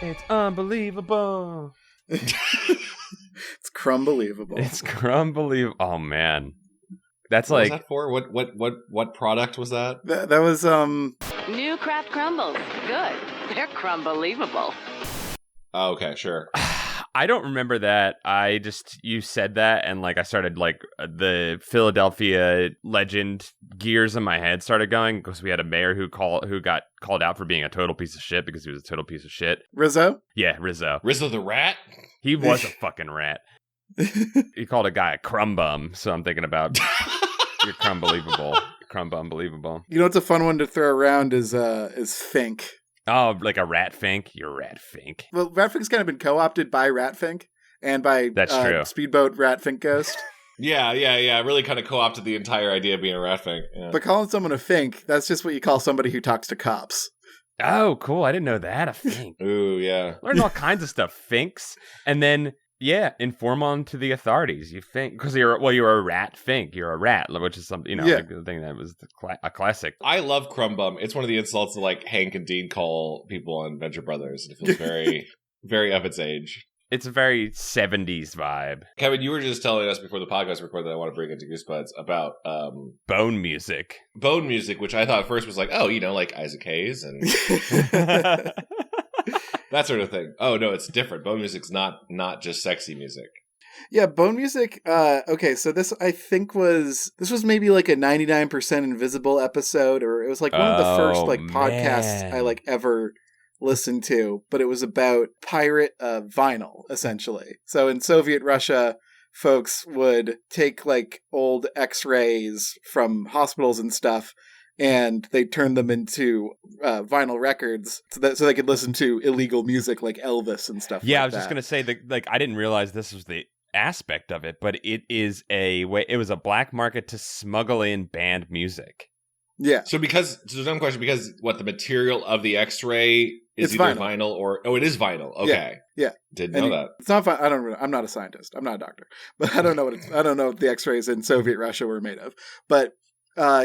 It's unbelievable. It's crumbelievable. It's crumbelievable. Oh man, that's What like was that for? What product was that? That was New Kraft Crumbles. Good. They're crumbelievable. Oh, okay, sure. I don't remember that. You said that, and like I started like the Philadelphia legend gears in my head started going because we had a mayor who got called out for being a total piece of shit because he was a total piece of shit. Rizzo? Yeah, Rizzo. Rizzo the Rat? He was a fucking rat. He called a guy a crumb bum, so I'm thinking about you're crumbelievable. Crumb unbelievable. You know what's a fun one to throw around is Fink. Oh, like a rat fink? You're a rat fink. Well, Ratfink's kind of been co-opted by Ratfink and by That's true. Speedboat Ratfink Ghost. Yeah. Really kind of co-opted the entire idea of being a rat thing. Yeah. But calling someone a Fink, that's just what you call somebody who talks to cops. Oh, cool. I didn't know that. A fink. Ooh, yeah. Learned all kinds of stuff. Finks. And then, yeah, inform on to the authorities. You think, because you're a rat fink. You're a rat, which is something, like the thing that was a classic. I love crumb bum. It's one of the insults that like Hank and Dean call people on Venture Brothers. It feels very, very of its age. It's a very 70s vibe. Kevin, you were just telling us before the podcast recorded that I want to bring into Goosebuds about bone music. Bone music, which I thought at first was like, oh, like Isaac Hayes and that sort of thing. Oh, no, it's different. Bone music's not just sexy music. Yeah, bone music. Okay, so this I think was maybe like a 99% Invisible episode, or it was like one of the first like podcasts I like ever listened to, but it was about pirate vinyl essentially. So in Soviet Russia, folks would take like old X-rays from hospitals and stuff, and they turned them into vinyl records so they could listen to illegal music like Elvis and stuff. Yeah, like I was just gonna say that. Like, I didn't realize this was the aspect of it, but it is it was a black market to smuggle in banned music. Yeah. So dumb question, because what the material of the X-ray is It's either vinyl. vinyl or it is vinyl. Okay. Yeah. Didn't know that. It's not. I'm not a scientist. I'm not a doctor, but I don't know what the X-rays in Soviet Russia were made of. But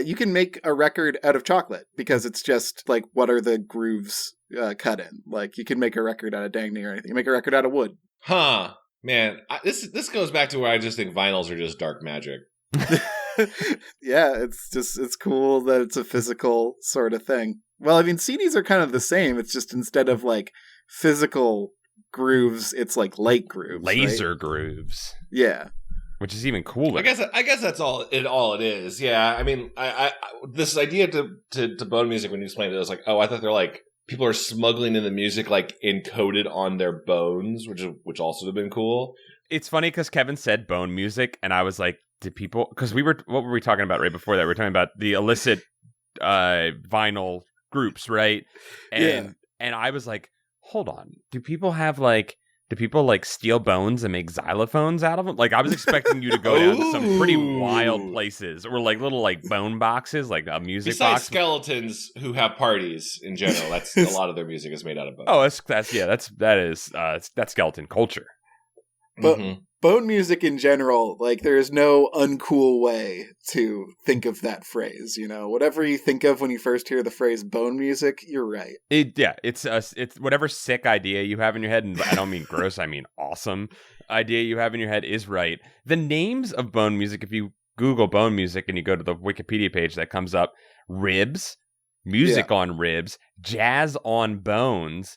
you can make a record out of chocolate because it's just like, what are the grooves cut in? Like, you can make a record out of dang near anything. You make a record out of wood. Huh. Man, this goes back to where I just think vinyls are just dark magic. Yeah, it's cool that it's a physical sort of thing. Well, I mean, CDs are kind of the same. It's just instead of like physical grooves, it's like light grooves, laser right? grooves. Yeah, which is even cooler. I guess that's all it is. Yeah, I mean, I this idea to bone music, when you explained it, I was like, oh, I thought they're like people are smuggling in the music like encoded on their bones, which also would have been cool. It's funny because Kevin said bone music, and I was like, did people? Because what were we talking about right before that? We were talking about the illicit vinyl groups, right? And I was like, hold on, do people steal bones and make xylophones out of them? Like, I was expecting you to go down to some pretty wild places, or like little like bone boxes, like a music Besides box. skeletons who have parties in general, that's a lot of their music is made out of bones. Oh, that's skeleton culture. but bone music in general, like, there is no uncool way to think of that phrase. Whatever you think of when you first hear the phrase bone music, you're right. It's whatever sick idea you have in your head, and I don't mean gross, I mean awesome idea you have in your head is right. The names of bone music, if you Google bone music and you go to the Wikipedia page that comes up, ribs, music on ribs, jazz on bones,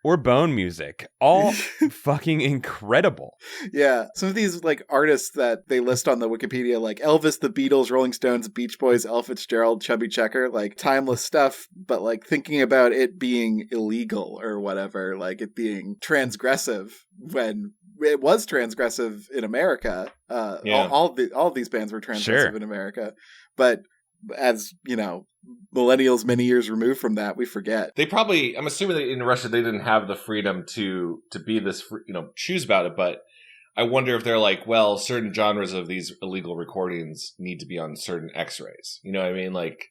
or bone music, all fucking incredible. Yeah, some of these like artists that they list on the Wikipedia, like Elvis, the Beatles, Rolling Stones, Beach Boys, Ella Fitzgerald, Chubby Checker, like timeless stuff, but like thinking about it being illegal or whatever, like it being transgressive when it was transgressive in America. All these bands were transgressive in America, but as millennials many years removed from that, we forget. They probably, I'm assuming that in Russia they didn't have the freedom to be this, choose about it, but I wonder if they're like, well, certain genres of these illegal recordings need to be on certain X-rays. You know what I mean? Like,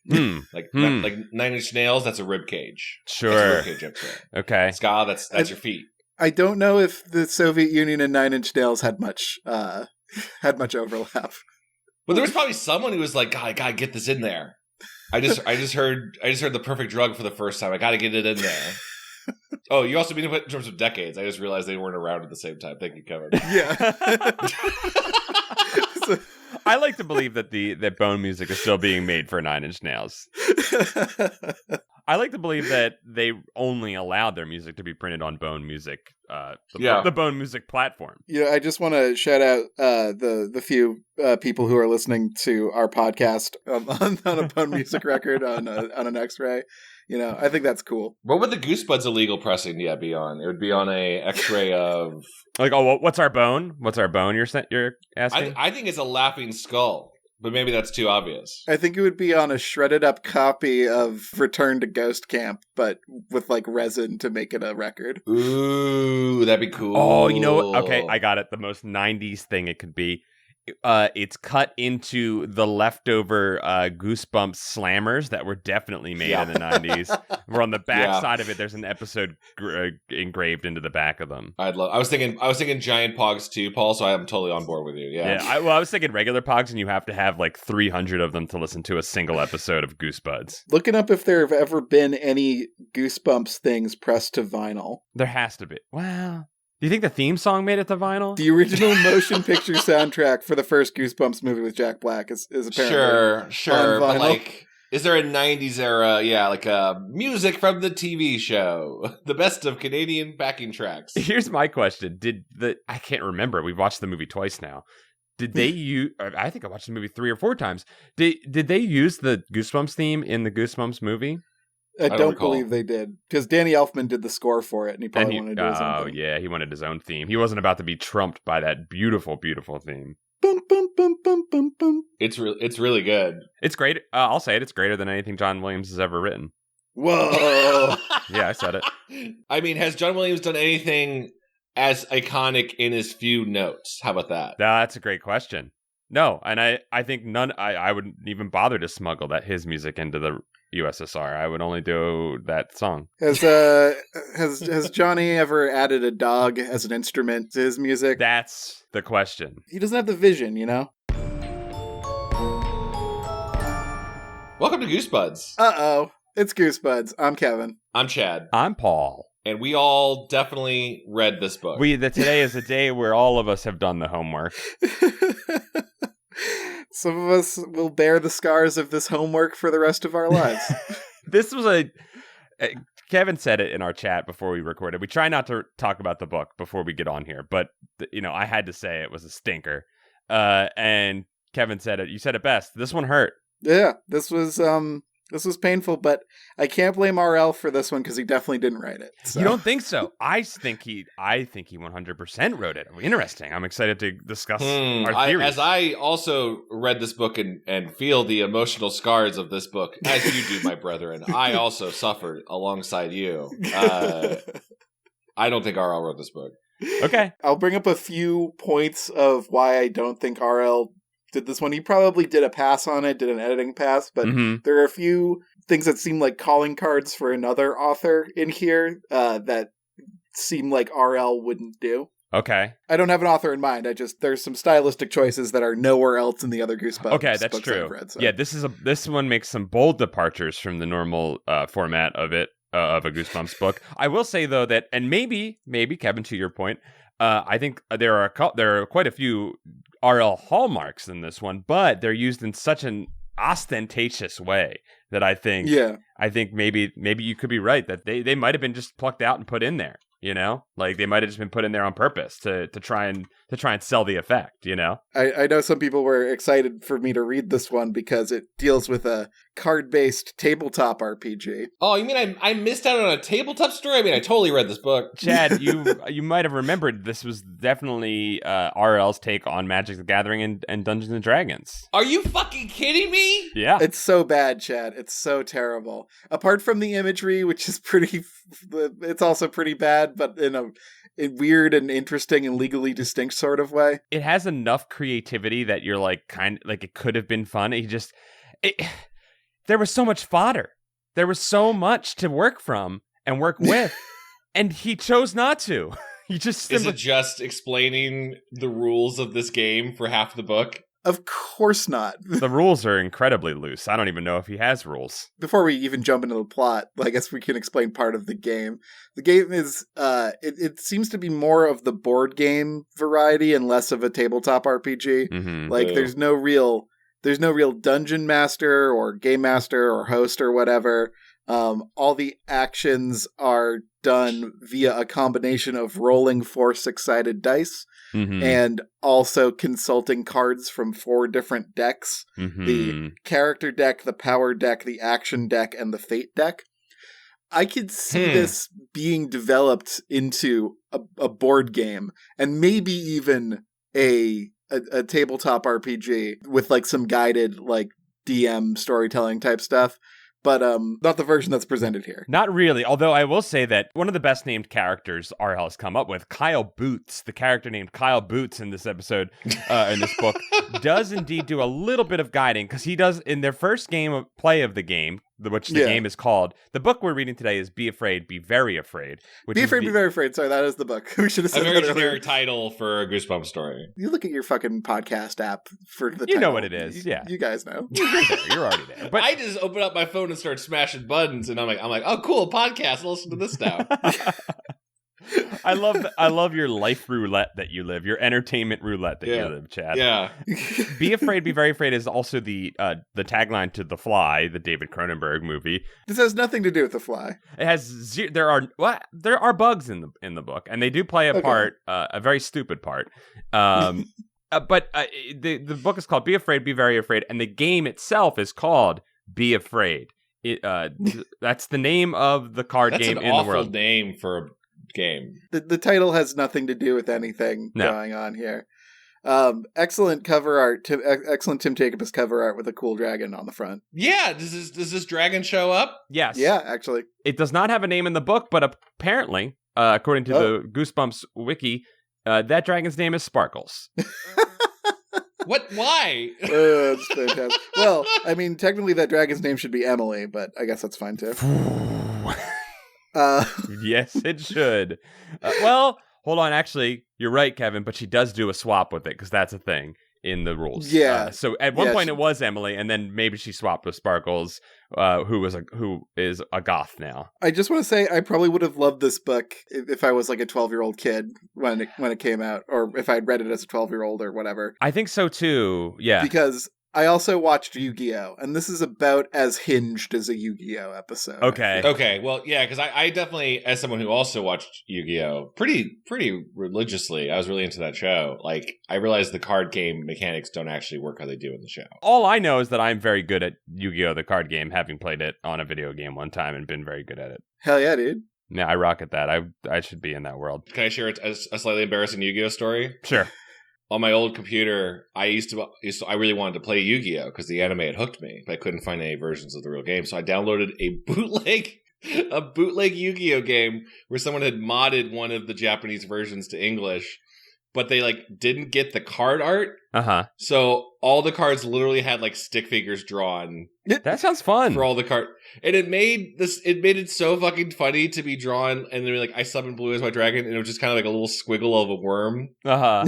like 9 Inch Nails, that's a rib cage. Sure. That's a rib cage X-ray. Okay. Ska, that's your feet. I don't know if the Soviet Union and 9 Inch Nails had much overlap. But there was probably someone who was like, God, I gotta get this in there. I just heard the perfect drug for the first time. I gotta get it in there. Oh, you also mean in terms of decades. I just realized they weren't around at the same time. Thank you, Kevin. Yeah. I like to believe that Bone music is still being made for Nine Inch Nails. I like to believe that they only allowed their music to be printed on Bone Music, the Bone Music platform. I just want to shout out the few people who are listening to our podcast on a Bone Music record on an X-ray. I think that's cool. What would the Goosebuds illegal pressing be on? It would be on a X-ray of what's our bone? What's our bone? You're asking. I think it's a laughing skull. But maybe that's too obvious. I think it would be on a shredded up copy of Return to Ghost Camp, but with resin to make it a record. Ooh, that'd be cool. Oh, okay, I got it. The most 90s thing it could be. It's cut into the leftover Goosebumps slammers that were definitely made in the 90s. Where on the back side of it, there's an episode engraved into the back of them. I was thinking Giant Pogs too, Paul. So I'm totally on board with you. Yeah. I was thinking regular Pogs, and you have to have 300 of them to listen to a single episode of Goosebuds. Looking up if there have ever been any Goosebumps things pressed to vinyl. There has to be. Wow. Do you think the theme song made it to vinyl? The original motion picture soundtrack for the first Goosebumps movie with Jack Black is apparently sure. But is there a 90s era, music from the TV show? The best of Canadian backing tracks. Here's my question. I can't remember. We've watched the movie twice now. Did they use, I think I watched the movie 3 or 4 times. Did they use the Goosebumps theme in the Goosebumps movie? I don't believe they did, because Danny Elfman did the score for it, and he probably wanted to do his own thing. Oh, yeah, he wanted his own theme. He wasn't about to be trumped by that beautiful, beautiful theme. Bum, bum, bum, bum, bum, bum. It's really good. It's great. I'll say it. It's greater than anything John Williams has ever written. Whoa. Yeah, I said it. I mean, has John Williams done anything as iconic in his few notes? How about that? That's a great question. No, and I think I wouldn't even bother to smuggle his music into the USSR. I would only do that song. Has Johnny ever added a dog as an instrument to his music? That's the question. He doesn't have the vision, Welcome to Goosebuds. Uh-oh. It's Goosebuds. I'm Kevin. I'm Chad. I'm Paul. And we all definitely read this book. Today is a day where all of us have done the homework. Some of us will bear the scars of this homework for the rest of our lives. This was Kevin said it in our chat before we recorded. We try not to talk about the book before we get on here, but I had to say it was a stinker. And Kevin said it. You said it best. This one hurt. Yeah, this was painful, but I can't blame RL for this one because he definitely didn't write it. So. You don't think so? I think he 100% wrote it. Interesting. I'm excited to discuss our theories. As I also read this book and feel the emotional scars of this book, as you do, my brethren, I also suffered alongside you. I don't think RL wrote this book. Okay. I'll bring up a few points of why I don't think RL did this one. He probably did a pass on it, did an editing pass, but there are a few things that seem like calling cards for another author in here that seem like RL wouldn't do. Okay. I don't have an author in mind. There's some stylistic choices that are nowhere else in the other Goosebumps. Okay, that's books true. I've read, so. Yeah, this one makes some bold departures from the normal format of it of a Goosebumps book. I will say though that, and maybe Kevin, to your point, I think there are quite a few RL hallmarks in this one, but they're used in such an ostentatious way that I think maybe you could be right that they might have been just plucked out and put in there. They might have just been put in there on purpose to try and sell the effect. I know some people were excited for me to read this one because it deals with a card-based tabletop RPG. Oh, you mean I missed out on a tabletop story? I mean, I totally read this book. Chad, you might have remembered this was definitely RL's take on Magic the Gathering and Dungeons and Dragons. Are you fucking kidding me? Yeah. It's so bad, Chad. It's so terrible. Apart from the imagery, which is it's also pretty bad, but in a weird and interesting and legally distinct sort of way. It has enough creativity that you're it could have been fun. There was so much fodder. There was so much to work from and work with, and he chose not to. He just Is it just explaining the rules of this game for half the book? Of course not. The rules are incredibly loose. I don't even know if he has rules. Before we even jump into the plot, I guess we can explain part of the game. The game is, it seems to be more of the board game variety and less of a tabletop RPG. Mm-hmm. Like, there's no real dungeon master or game master or host or whatever. All the actions are done via a combination of rolling 4 6-sided dice. Mm-hmm. And also consulting cards from 4 different decks. Mm-hmm. The character deck, the power deck, the action deck, and the fate deck. I could see this being developed into a board game, and maybe even a tabletop RPG with like some guided like DM storytelling type stuff. But not the version that's presented here. Not really, although I will say that one of the best named characters RL has come up with, Kyle Boots, the character named Kyle Boots in this episode, in this book, does indeed do a little bit of guiding, because he does, in their first play of the game, which the game is called, the book we're reading today is Be Afraid, Be Very Afraid. Be Afraid, Be Very Afraid. Sorry, that is the book. We should have said a very generic title for a Goosebumps story. You look at your fucking podcast app for the title. You know what it is, yeah. You guys know. You're already there. But I just open up my phone and start smashing buttons, and I'm like, oh, cool, podcast. I'll listen to this now. I love your life roulette that you live, your entertainment roulette that you live, Chad. Yeah. Be Afraid, Be Very Afraid is also the tagline to The Fly, the David Cronenberg movie. This has nothing to do with The Fly. It has there are bugs in the book, and they do play a part, a very stupid part. But the book is called Be Afraid, Be Very Afraid, and the game itself is called Be Afraid. That's the name of the card game in the world. That's an awful name for a game. The title has nothing to do with anything going on here. Excellent cover art. Excellent Tim Jacobus cover art with a cool dragon on the front. Yeah, does this dragon show up? Yes. Yeah, actually. It does not have a name in the book, but apparently, according to the Goosebumps wiki, that dragon's name is Sparkles. What? Why? That's fantastic. Well, I mean, technically that dragon's name should be Emily, but I guess that's fine too. Yes, it should. Well, hold on. Actually, you're right, Kevin, but she does do a swap with it, because that's a thing in the rules. Yeah. So at one point it was Emily, and then maybe she swapped with Sparkles, who is a goth now. I just want to say I probably would have loved this book if I was like a 12-year-old kid when it came out, or if I'd read it as a 12-year-old or whatever. I think so too. Yeah. Because I also watched Yu-Gi-Oh! And this is about as hinged as a Yu-Gi-Oh! Episode. Okay. Well, yeah, because I definitely, as someone who also watched Yu-Gi-Oh! pretty religiously, I was really into that show. Like, I realized the card game mechanics don't actually work how they do in the show. All I know is that I'm very good at Yu-Gi-Oh! The card game, having played it on a video game one time and been very good at it. Hell yeah, dude. Yeah, I rock at that. I should be in that world. Can I share a slightly embarrassing Yu-Gi-Oh! Story? Sure. On my old computer, I I really wanted to play Yu-Gi-Oh! Because the anime had hooked me, but I couldn't find any versions of the real game. So I downloaded a bootleg Yu-Gi-Oh! Game where someone had modded one of the Japanese versions to English, but they didn't get the card art. Uh-huh. So all the cards literally had stick figures drawn. That sounds fun. For all the card. And it made it so fucking funny to be drawn, and then I summoned Blue as my dragon, and it was just kind of like a little squiggle of a worm. Uh-huh.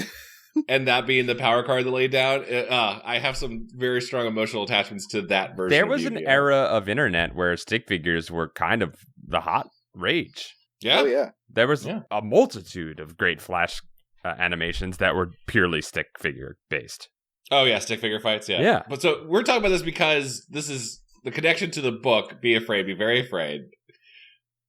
And that being the power card that laid down, I have some very strong emotional attachments to that version. There was an era of internet where stick figures were kind of the hot rage. Yeah. Oh, yeah. There was a multitude of great Flash animations that were purely stick figure based. Oh, yeah. Stick figure fights. Yeah. Yeah. But so we're talking about this because this is the connection to the book, Be Afraid, Be Very Afraid.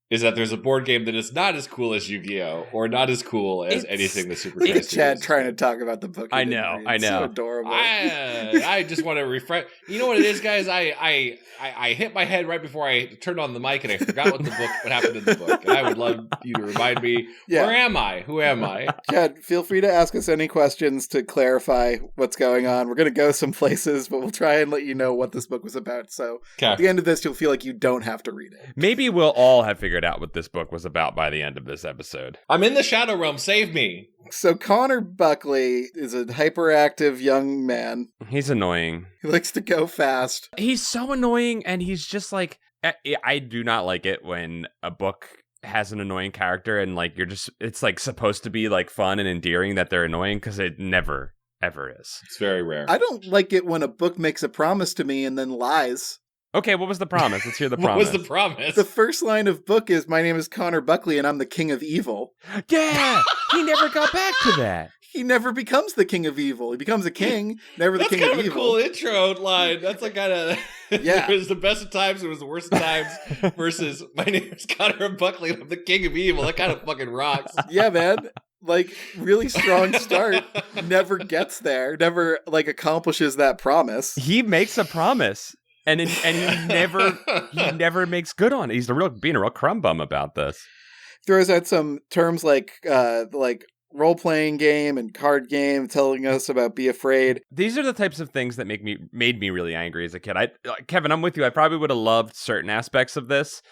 Is that there's a board game that is not as cool as Yu-Gi-Oh! Or not as cool as anything the Super It's Chad trying to talk about the book. I know. So adorable. I just want to refresh. You know what it is, guys? I hit my head right before I turned on the mic, and I forgot what happened in the book. And I would love you to remind me. Where am I? Who am I? Chad, feel free to ask us any questions to clarify what's going on. We're going to go some places, but we'll try and let you know what this book was about. So at the end of this, you'll feel like you don't have to read it. Maybe we'll all have figured out what this book was about by the end of this episode. I'm in the Shadow Realm. Save me. So Connor Buckley is a hyperactive young man. He's annoying. He likes to go fast. He's so annoying, and he's just I do not like it when a book has an annoying character and it's supposed to be fun and endearing that they're annoying, because it never ever is. It's very rare. I don't like it when a book makes a promise to me and then lies. Okay, what was the promise? Let's hear the promise. What was the promise? The first line of book is, "My name is Connor Buckley and I'm the king of evil." Yeah, he never got back to that. He never becomes the king of evil. He becomes a king, never the king of evil. That's kind of a cool intro line. That's like kind of... Yeah. It was the best of times, it was the worst of times, versus my name is Connor Buckley and I'm the king of evil. That kind of fucking rocks. Yeah, man. Like, really strong start. Never gets there. Never, like, accomplishes that promise. He makes a promise, and he never makes good on it. He's being a real crumb bum about this. Throws out some terms like role-playing game and card game, telling us about Be Afraid. These are the types of things that made me really angry as a kid. Kevin, I'm with you. I probably would have loved certain aspects of this.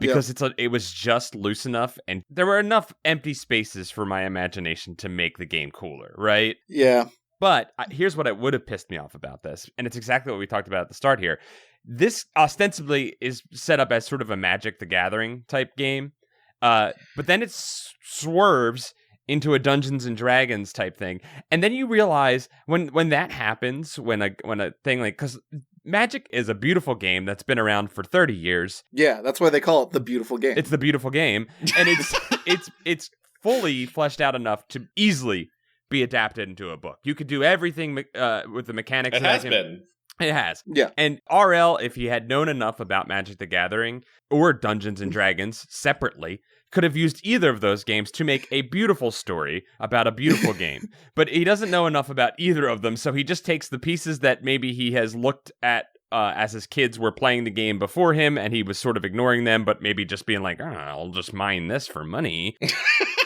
Because it was just loose enough, and there were enough empty spaces for my imagination to make the game cooler, right? Yeah. But here's what would have pissed me off about this, and it's exactly what we talked about at the start here. This ostensibly is set up as sort of a Magic the Gathering type game, but then it swerves into a Dungeons and Dragons type thing, and then you realize when that happens, when a thing like, because Magic is a beautiful game that's been around for 30 years. Yeah, that's why they call it the beautiful game. It's the beautiful game, and it's fully fleshed out enough to easily be adapted into a book. You could do everything with the mechanics. It has been. It has. Yeah. And RL, if he had known enough about Magic the Gathering or Dungeons and Dragons separately, could have used either of those games to make a beautiful story about a beautiful game. But he doesn't know enough about either of them, so he just takes the pieces that maybe he has looked at as his kids were playing the game before him, and he was sort of ignoring them, but maybe just being like, I'll just mine this for money.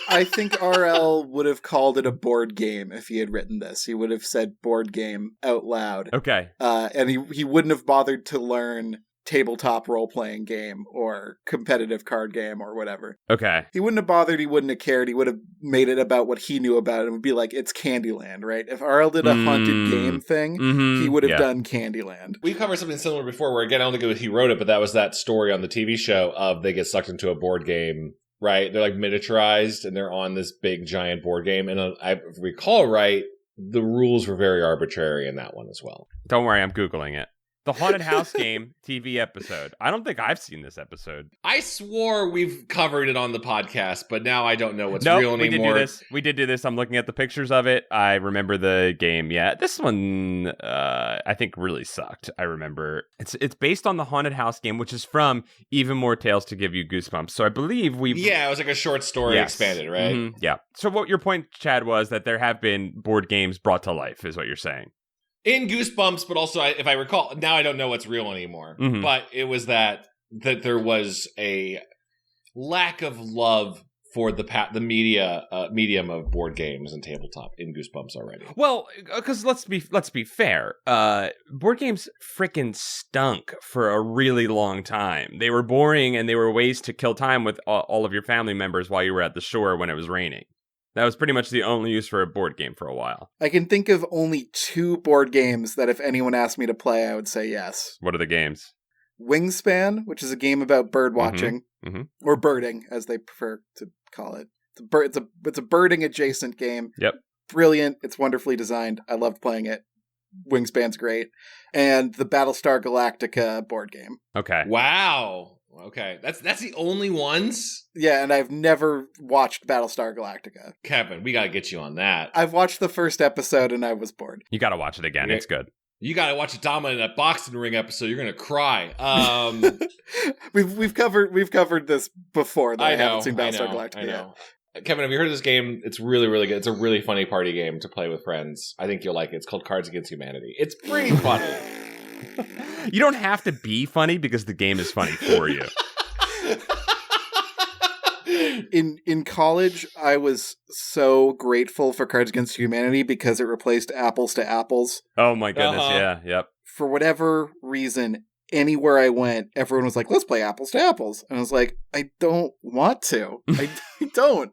I think RL would have called it a board game if he had written this. He would have said board game out loud. Okay. And he wouldn't have bothered to learn tabletop role-playing game or competitive card game or whatever. Okay. He wouldn't have bothered. He wouldn't have cared. He would have made it about what he knew about it. It would be like, it's Candyland, right? If RL did a haunted game thing, he would have done Candyland. We covered something similar before where, again, I don't think he wrote it, but that was that story on the TV show of they get sucked into a board game, right? They're like miniaturized and they're on this big giant board game. And I recall right, the rules were very arbitrary in that one as well. Don't worry, I'm Googling it. The Haunted House Game TV episode. I don't think I've seen this episode. I swore we've covered it on the podcast, but now I don't know what's real anymore. We did do this. I'm looking at the pictures of it. I remember the game. Yeah, this one I think really sucked. I remember. It's based on the Haunted House game, which is from Even More Tales to Give You Goosebumps. So I believe we've... Yeah, it was like a short story expanded, right? Mm-hmm. Yeah. So what your point, Chad, was that there have been board games brought to life, is what you're saying. In Goosebumps, but also, if I recall, now I don't know what's real anymore, but it was that there was a lack of love for the medium of board games and tabletop in Goosebumps already. Well, because let's be fair, board games frickin' stunk for a really long time. They were boring, and they were ways to kill time with all of your family members while you were at the shore when it was raining. That was pretty much the only use for a board game for a while. I can think of only 2 board games that if anyone asked me to play, I would say yes. What are the games? Wingspan, which is a game about bird watching, or birding, as they prefer to call it. It's a birding adjacent game. Yep. Brilliant. It's wonderfully designed. I loved playing it. Wingspan's great. And the Battlestar Galactica board game. Okay. Wow. Okay, that's the only ones? Yeah, and I've never watched Battlestar Galactica. Kevin, we gotta get you on that. I've watched the first episode and I was bored. You gotta watch it again. It's good. You gotta watch Dama in that boxing ring episode. You're gonna cry. We've covered this before. That I haven't seen Battlestar Galactica. I know. Kevin, have you heard of this game? It's really, really good. It's a really funny party game to play with friends. I think you'll like it. It's called Cards Against Humanity. It's pretty funny. You don't have to be funny because the game is funny for you. In college, I was so grateful for Cards Against Humanity because it replaced Apples to Apples. Oh my goodness, yeah, yep. For whatever reason, anywhere I went, everyone was like, let's play Apples to Apples. And I was like, I don't want to. I don't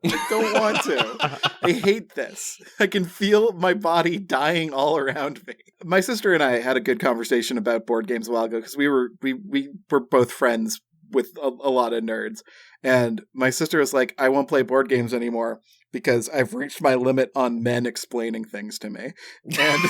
want to. I hate this. I can feel my body dying all around me. My sister and I had a good conversation about board games a while ago because we were both friends with a lot of nerds. And my sister was like, I won't play board games anymore because I've reached my limit on men explaining things to me. And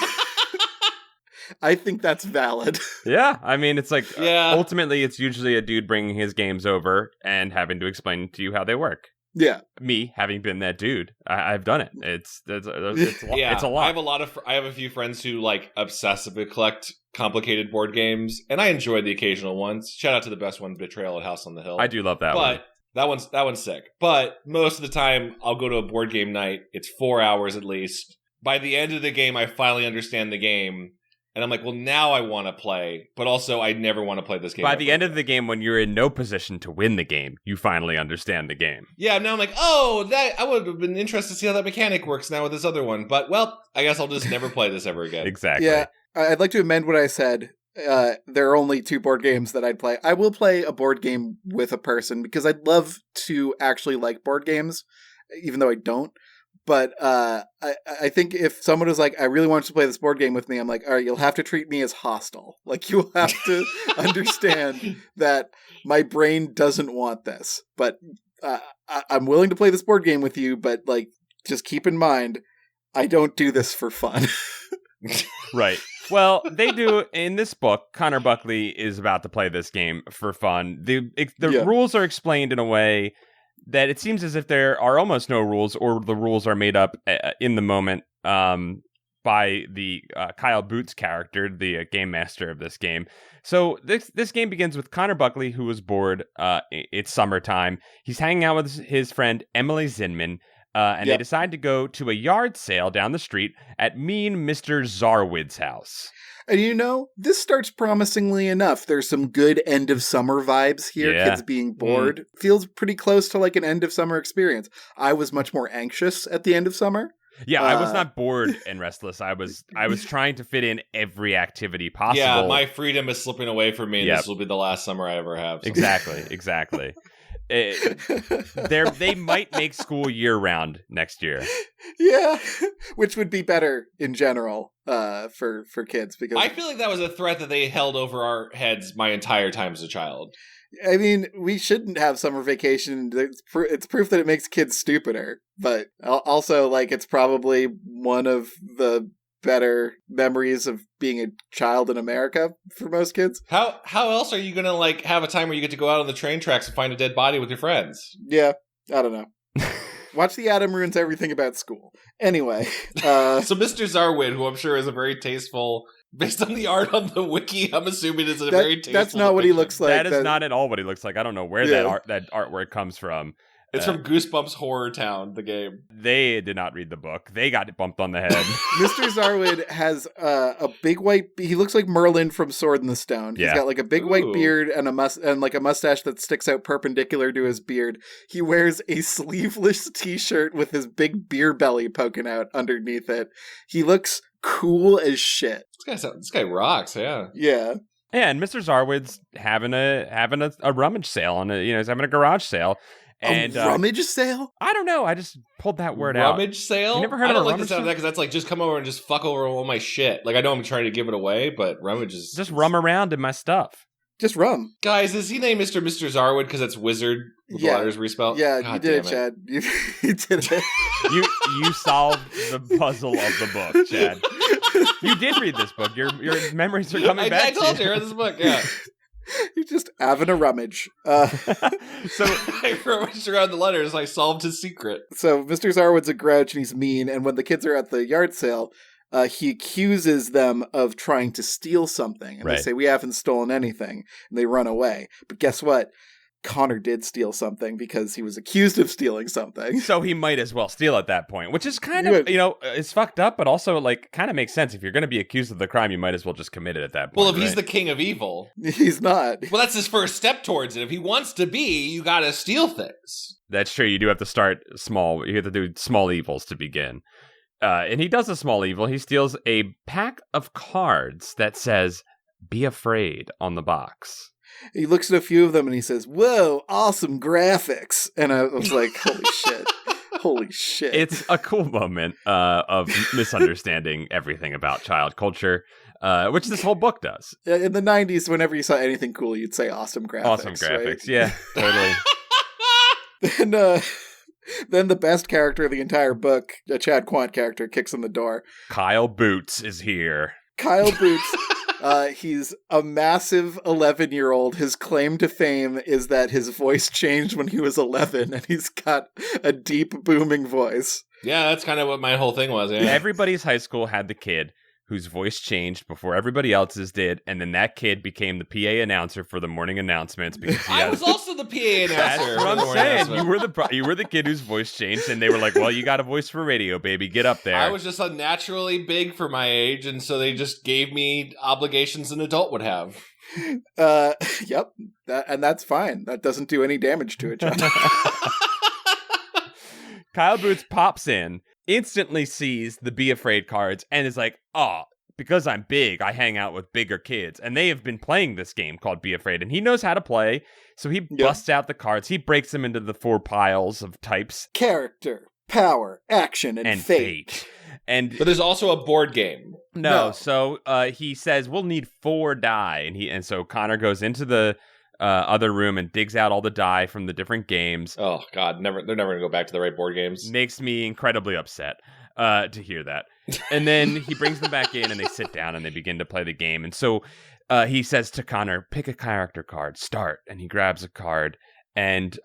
I think that's valid. Yeah, I mean, it's like, ultimately, it's usually a dude bringing his games over and having to explain to you how they work. Yeah. Me, having been that dude, I've done it. It's a lot. I have a few friends who like obsessively collect complicated board games, and I enjoy the occasional ones. Shout out to the best one, Betrayal at House on the Hill. I do love that one. But that one's sick. But most of the time, I'll go to a board game night. It's 4 hours at least. By the end of the game, I finally understand the game. And I'm like, well, now I want to play, but also I never want to play this game. By the end of the game, when you're in no position to win the game, you finally understand the game. Yeah, now I'm like, I would have been interested to see how that mechanic works now with this other one. But, well, I guess I'll just never play this ever again. Exactly. Yeah, I'd like to amend what I said. There are only 2 board games that I'd play. I will play a board game with a person because I'd love to actually like board games, even though I don't. But I think if someone was like, I really want you to play this board game with me, I'm like, all right, you'll have to treat me as hostile. Like, you'll have to understand that my brain doesn't want this. But I'm willing to play this board game with you, but, like, just keep in mind, I don't do this for fun. Right. Well, they do, in this book, Connor Buckley is about to play this game for fun. The rules are explained in a way that it seems as if there are almost no rules, or the rules are made up in the moment by the Kyle Boots character, the game master of this game. So this game begins with Connor Buckley, who was bored. It's summertime. He's hanging out with his friend Emily Zinman, and they decide to go to a yard sale down the street at mean Mr. Zarwood's house. And this starts promisingly enough. There's some good end of summer vibes here. Yeah. Kids being bored. Feels pretty close to like an end of summer experience. I was much more anxious at the end of summer. Yeah, I was not bored and restless. I was trying to fit in every activity possible. Yeah, my freedom is slipping away from me. Yep. This will be the last summer I ever have. So. Exactly. They might make school year round next year. Yeah, which would be better in general for kids, because I feel like that was a threat that they held over our heads my entire time as a child. I mean, we shouldn't have summer vacation. It's proof that it makes kids stupider, but also, like, it's probably one of the better memories of being a child in America for most kids. How else are you gonna like have a time where you get to go out on the train tracks and find a dead body with your friends? Yeah, I don't know. Watch The Atom ruins everything about school. Anyway, so Mr. Zarwood, who I'm sure is a very tasteful, based on the art on the wiki, I'm assuming is very tasteful. That's not what he looks like. That is not at all what he looks like. I don't know where that artwork comes from. It's from Goosebumps Horror Town, the game. They did not read the book. They got bumped on the head. Mr. Zarwood has a big white... He looks like Merlin from Sword in the Stone. He's got like a big white beard and like a mustache that sticks out perpendicular to his beard. He wears a sleeveless t-shirt with his big beer belly poking out underneath it. He looks cool as shit. This guy rocks, yeah. Yeah. Yeah, and Mr. Zarwood's having a rummage sale on he's having a garage sale. And a rummage sale? I don't know. I just pulled that word out. Rummage sale? You never heard of a rummage sale? I don't like the sound of that because that's like, just come over and just fuck over all my shit. Like, I know I'm trying to give it away, but rummage is... Just rum around in my stuff. Just rum. Guys, is he named Mr. Zarwood because it's wizard with the letters respelled? Yeah, God, you did it, Chad. You did it. You solved the puzzle of the book, Chad. You did read this book. Your memories are coming back. I told you, I read this book, yeah. You're just having a rummage. So I rummaged around the letters. I solved his secret. So Mr. Zarwood's a grouch and he's mean. And when the kids are at the yard sale, he accuses them of trying to steal something. And they say, we haven't stolen anything. And they run away. But guess what? Connor did steal something because he was accused of stealing something. So he might as well steal at that point, which is kind of, it's fucked up, but also like kind of makes sense. If you're going to be accused of the crime, you might as well just commit it at that point. Well, if he's the king of evil. He's not. Well, that's his first step towards it. If he wants to be, you got to steal things. That's true. You do have to start small. You have to do small evils to begin. And he does a small evil. He steals a pack of cards that says, "Be afraid" on the box. He looks at a few of them and he says, "Whoa, awesome graphics." And I was like, holy shit. Holy shit. It's a cool moment of misunderstanding everything about child culture. which this whole book does. In the 90s, whenever you saw anything cool, you'd say awesome graphics. Awesome graphics, right? yeah, totally. Then the best character of the entire book, a Chad Quant character, kicks in the door. Kyle Boots is here. Kyle Boots, he's a massive 11-year-old. His claim to fame is that his voice changed when he was 11, and he's got a deep, booming voice. Yeah, that's kind of what my whole thing was. Yeah. Everybody's high school had the kid whose voice changed before everybody else's did, and then that kid became the PA announcer for the morning announcements because I was also the PA announcer. That's what I'm saying. You were the kid whose voice changed, and they were like, "Well, you got a voice for radio, baby. Get up there." I was just unnaturally big for my age, and so they just gave me obligations an adult would have. Yep, and that's fine. That doesn't do any damage to it, John. Kyle Boots pops in, instantly sees the Be Afraid cards, and is like, "Oh, because I'm big, I hang out with bigger kids." And they have been playing this game called Be Afraid, and he knows how to play, so he busts out the cards. He breaks them into the 4 piles of types. Character, power, action, and fate. But there's also a board game. No. So he says, we'll need 4 die. And so Connor goes into the other room and digs out all the die from the different games. Oh, God. They're never going to go back to the right board games. Makes me incredibly upset to hear that. And then he brings them back in and they sit down and they begin to play the game. And so he says to Connor, pick a character card, start. And he grabs a card and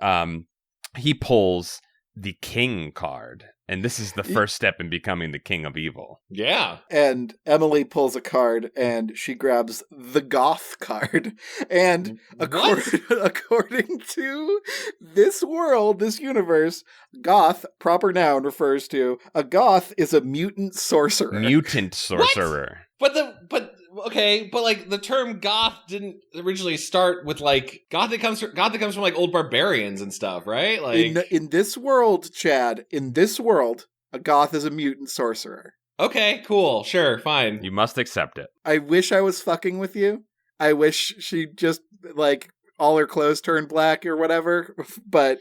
he pulls the king card. And this is the first step in becoming the king of evil. Yeah. And Emily pulls a card and she grabs the goth card. And according to this world, this universe, goth, proper noun, refers to a goth is a mutant sorcerer. Mutant sorcerer. What? But like the term goth didn't originally start with like goth that comes from like old barbarians and stuff, right? Like in this world, Chad, in this world, a goth is a mutant sorcerer. Okay, cool, sure, fine. You must accept it. I wish I was fucking with you. I wish she just like all her clothes turned black or whatever. But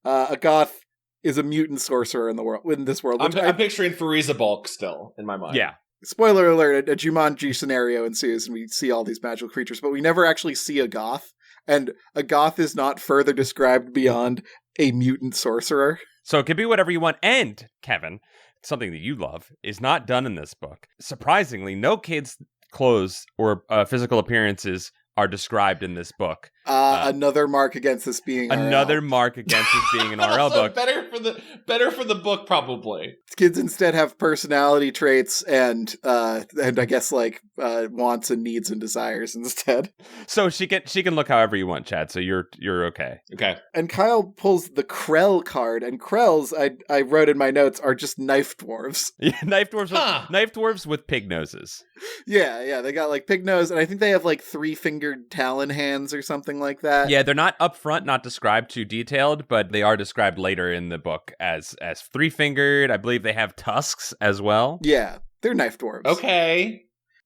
a goth is a mutant sorcerer in this world. I'm picturing Fariza Bulk still in my mind. Yeah. Spoiler alert, a Jumanji scenario ensues and we see all these magical creatures, but we never actually see a goth. And a goth is not further described beyond a mutant sorcerer. So it could be whatever you want. And, Kevin, something that you love, is not done in this book. Surprisingly, no kids' clothes or physical appearances are described in this book. Another mark against this being another mark against this being an RL book. Better for the book, probably. Kids instead have personality traits and I guess like wants and needs and desires instead. So she can look however you want, Chad. So you're okay. Okay. And Kyle pulls the Krell card, and Krells I wrote in my notes are just knife dwarves. Yeah, knife dwarves with pig noses. Yeah, they got like pig nose, and I think they have like 3-fingered talon hands or something like that. Yeah, they're not up front, not described too detailed, but they are described later in the book as 3-fingered. I believe they have tusks as well. Yeah, they're knife dwarves. Okay.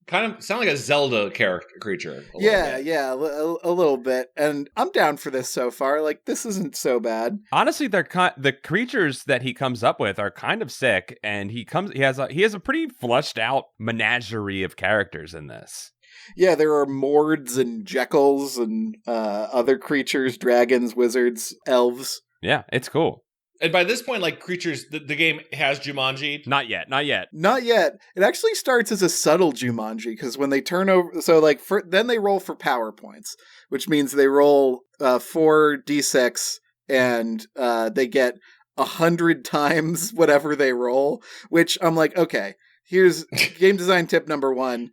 Kind of sound like a Zelda creature. A little bit. And I'm down for this so far. Like, this isn't so bad. Honestly, the creatures that he comes up with are kind of sick, and he has a pretty fleshed out menagerie of characters in this. Yeah, there are Mords and Jekylls and other creatures, dragons, wizards, elves. Yeah, it's cool. And by this point, like creatures, the game has Jumanji. Not yet. It actually starts as a subtle Jumanji because when they turn over, so like then they roll for power points, which means they roll 4d6 and they get 100 times whatever they roll. Which I'm like, okay, here's game design tip number 1.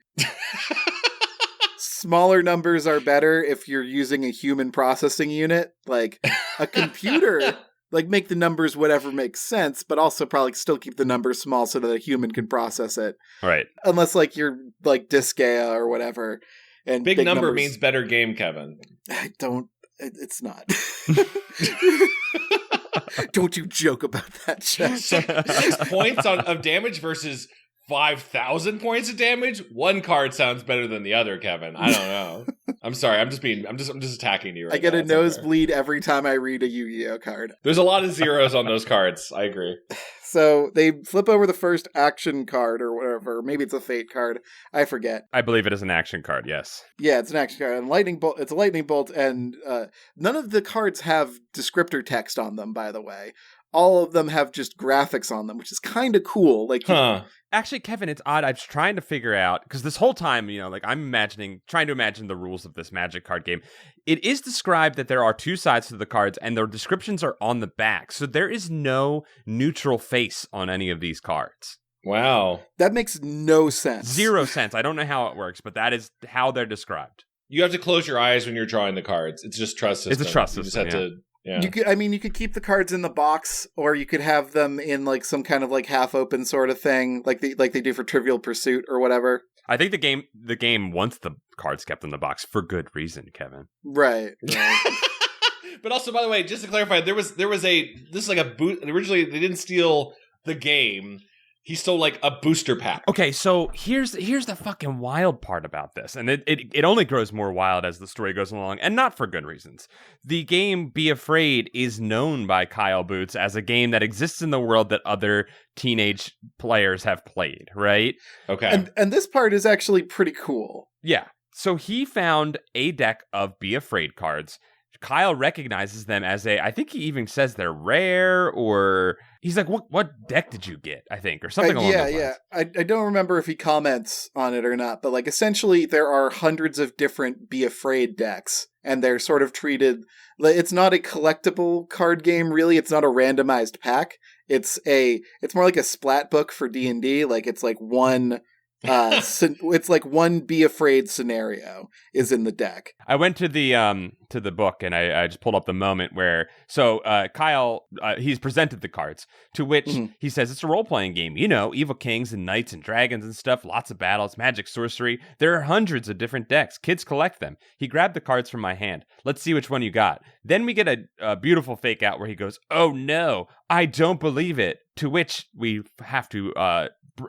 Smaller numbers are better if you're using a human processing unit, like a computer. Like, make the numbers whatever makes sense, but also probably still keep the numbers small so that a human can process it. Right. Unless, like, you're, like, Disgaea or whatever. And big number means better game, Kevin. It's not. Don't you joke about that, Jeff. 6 points of damage versus 5,000 points of damage? One card sounds better than the other, Kevin. I don't know. I'm sorry. I'm just attacking you right I get now. a nosebleed every time I read a Yu-Gi-Oh card. There's a lot of zeros on those cards. I agree. So they flip over the first action card or whatever. Maybe it's a fate card. I forget. I believe it is an action card, yes. Yeah, it's an action card. And lightning bolt. It's a lightning bolt, and none of the cards have descriptor text on them, by the way. All of them have just graphics on them, which is kind of cool. Like, Actually, Kevin, it's odd. I was trying to figure out, because this whole time, like I'm trying to imagine the rules of this Magic card game. It is described that there are two sides to the cards, and their descriptions are on the back. So there is no neutral face on any of these cards. Wow. That makes no sense. 0 sense. I don't know how it works, but that is how they're described. You have to close your eyes when you're drawing the cards. It's just trust system. It's a trust system. You just have to. Yeah. You could keep the cards in the box, or you could have them in like some kind of like half open sort of thing, like they do for Trivial Pursuit or whatever. I think the game wants the cards kept in the box for good reason, Kevin. Right. But also, by the way, just to clarify, this is like a boot. Originally, they didn't steal the game. He stole like a booster pack. Okay, so here's the fucking wild part about this, and it only grows more wild as the story goes along, and not for good reasons. The game Be Afraid is known by Kyle Boots as a game that exists in the world that other teenage players have played, right? Okay. And this part is actually pretty cool. Yeah. So he found a deck of Be Afraid cards. Kyle recognizes them as I think he even says they're rare, or he's like, what deck did you get? I think, or something along those lines. Yeah. I don't remember if he comments on it or not, but like essentially there are hundreds of different Be Afraid decks, and they're sort of treated, it's not a collectible card game, really. It's not a randomized pack. It's more like a splat book for D&D. Like it's like one... it's like one Be Afraid scenario is in the deck. I went to the book and I just pulled up the moment where Kyle he's presented the cards, to which he says it's a role-playing game, evil kings and knights and dragons and stuff, lots of battles, magic, sorcery. There are hundreds of different decks. Kids collect them. He grabbed the cards from my hand. Let's see which one you got. Then we get a beautiful fake out where he goes, "Oh no, I don't believe it," to which we have to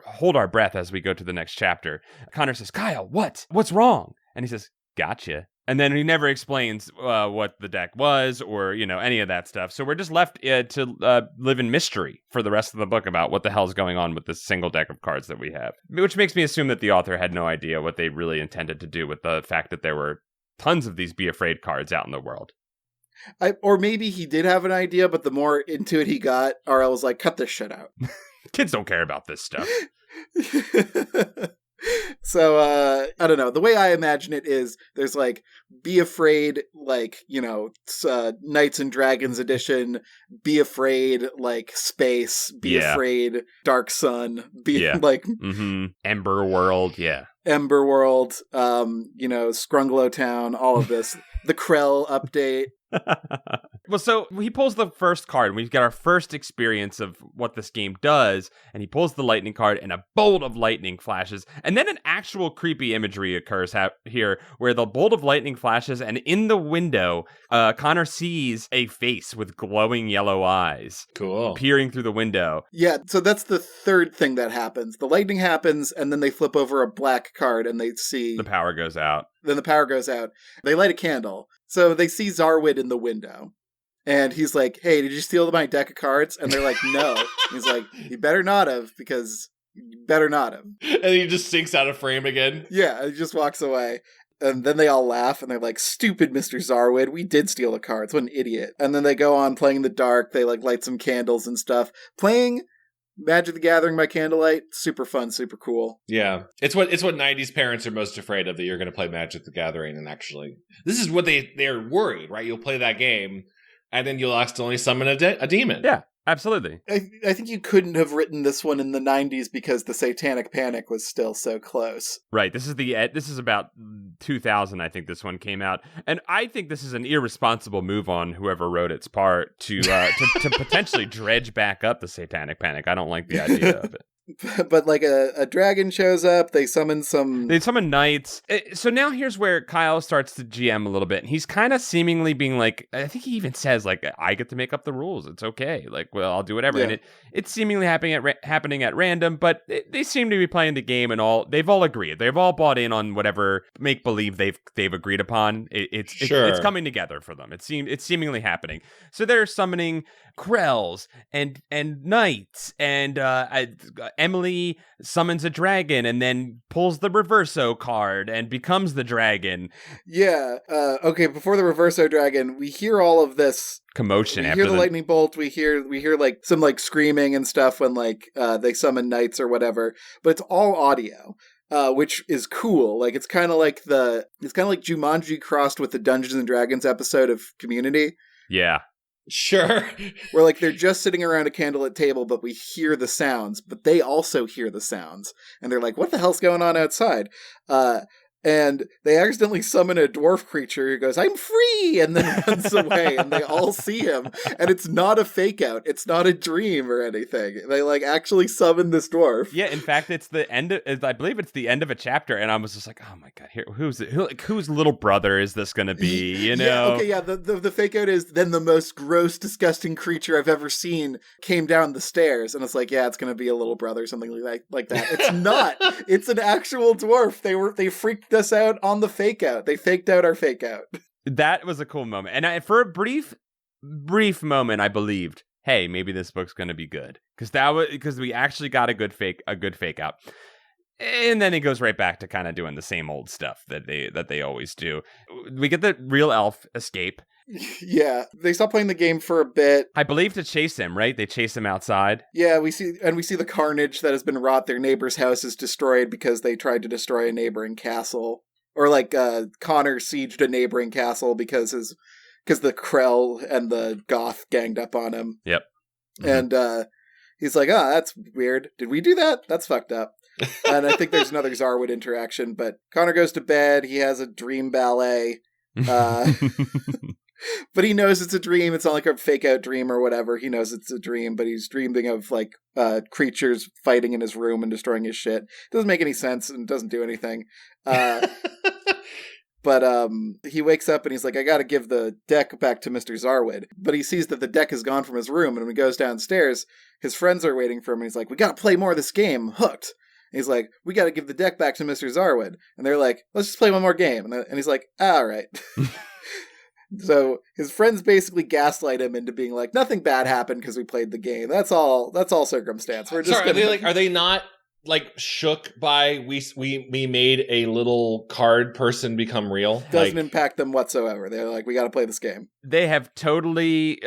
hold our breath as we go to the next chapter. Connor says, "Kyle, what's wrong?" And he says, "Gotcha." And then he never explains what the deck was or, any of that stuff. So we're just left to live in mystery for the rest of the book about what the hell's going on with this single deck of cards that we have. Which makes me assume that the author had no idea what they really intended to do with the fact that there were tons of these Be Afraid cards out in the world. Or maybe he did have an idea, but the more into it he got, RL was like, cut this shit out. Kids don't care about this stuff. So, I don't know. The way I imagine it is there's like Be Afraid, like, Knights and Dragons edition, Be Afraid, like Space, Be Afraid, Dark Sun, Ember World, yeah. Ember World, Scrunglow Town, all of this. The Krell update. Well, so he pulls the first card, and we've got our first experience of what this game does, and he pulls the lightning card, and a bolt of lightning flashes, and then an actual creepy imagery occurs here, where the bolt of lightning flashes, and in the window, Connor sees a face with glowing yellow eyes. Cool. Peering through the window. Yeah, so that's the third thing that happens. The lightning happens, and then they flip over a black card, and they see... The power goes out. Then the power goes out. They light a candle. So they see Zarwid in the window. And he's like, "Hey, did you steal my deck of cards?" And they're like, "No." He's like, "You better not have, because you better not have." And he just sinks out of frame again. Yeah, he just walks away. And then they all laugh, and they're like, "Stupid Mr. Zarwid, we did steal the cards. What an idiot." And then they go on playing in the dark. They light some candles and stuff. Playing Magic the Gathering by candlelight, super fun, super cool. Yeah. It's what 90s parents are most afraid of, that you're going to play Magic the Gathering, and actually this is what they're worried, right? You'll play that game and then you'll accidentally summon a demon. Yeah, absolutely. I think you couldn't have written this one in the 90s because the Satanic Panic was still so close. Right. This is about 2000, I think this one came out. And I think this is an irresponsible move on whoever wrote its part to potentially dredge back up the Satanic Panic. I don't like the idea of it. But like a dragon shows up, they summon knights. So now here's where Kyle starts to GM a little bit. And he's kind of seemingly being like, I think he even says like, I get to make up the rules. It's okay. Like, well, I'll do whatever. Yeah. And it's seemingly happening at random, but they seem to be playing the game and they've all agreed. They've all bought in on whatever make believe they've agreed upon. It's coming together for them. It's seemingly happening. So they're summoning Krells and knights, and Emily summons a dragon and then pulls the Reverso card and becomes the dragon. Yeah. Okay, before the Reverso dragon, we hear all of this commotion. We hear the lightning bolt. We hear like some like screaming and stuff when like they summon knights or whatever. But it's all audio. Which is cool. Like it's kind of like Jumanji crossed with the Dungeons and Dragons episode of Community. Yeah. Sure. Where like they're just sitting around a candlelit table, but we hear the sounds, but they also hear the sounds. And they're like, what the hell's going on outside? And they accidentally summon a dwarf creature who goes, I'm free! And then runs away, and they all see him. And it's not a fake out. It's not a dream or anything. They like actually summon this dwarf. Yeah, in fact, it's the end I believe it's the end of a chapter, and I was just like, oh my god, here, whose little brother is this gonna be? You know? Yeah, okay, yeah, the fake out is then the most gross, disgusting creature I've ever seen came down the stairs, and it's like, yeah, it's gonna be a little brother, something like that. It's not. It's an actual dwarf. They freaked us out on the fake out. They faked out our fake out. That was a cool moment, and for a brief moment, I believed, hey, maybe this book's going to be good, because we actually got a good fake out, and then it goes right back to kind of doing the same old stuff that they always do. We get the real elf escape. Yeah, they stop playing the game for a bit. I believe to chase him, right? They chase him outside. Yeah, we see the carnage that has been wrought. Their neighbor's house is destroyed because they tried to destroy a neighboring castle. Or like Connor sieged a neighboring castle because the Krell and the Goth ganged up on him. Yep. Mm-hmm. And he's like, that's weird. Did we do that? That's fucked up. And I think there's another Zarwood interaction, but Connor goes to bed. He has a dream ballet. But he knows it's a dream. It's not like a fake out dream or whatever. He knows it's a dream, but he's dreaming of like creatures fighting in his room and destroying his shit. Doesn't make any sense and doesn't do anything. But he wakes up and he's like, I gotta give the deck back to Mr. Zarwood. But he sees that the deck is gone from his room, and when he goes downstairs, his friends are waiting for him, and he's like, we gotta play more of this game. I'm hooked. And he's like, we gotta give the deck back to Mr. Zarwood. And they're like, let's just play one more game. And he's like, all right. So his friends basically gaslight him into being like, nothing bad happened because we played the game. That's all circumstance. We're just are they not like shook by we made a little card person become real? Doesn't impact them whatsoever. They're like, we got to play this game. They have totally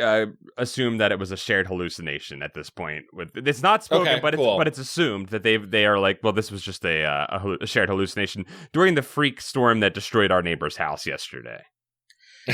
assumed that it was a shared hallucination at this point. It's not spoken, but it's assumed that they are like, well, this was just a shared hallucination during the freak storm that destroyed our neighbor's house yesterday.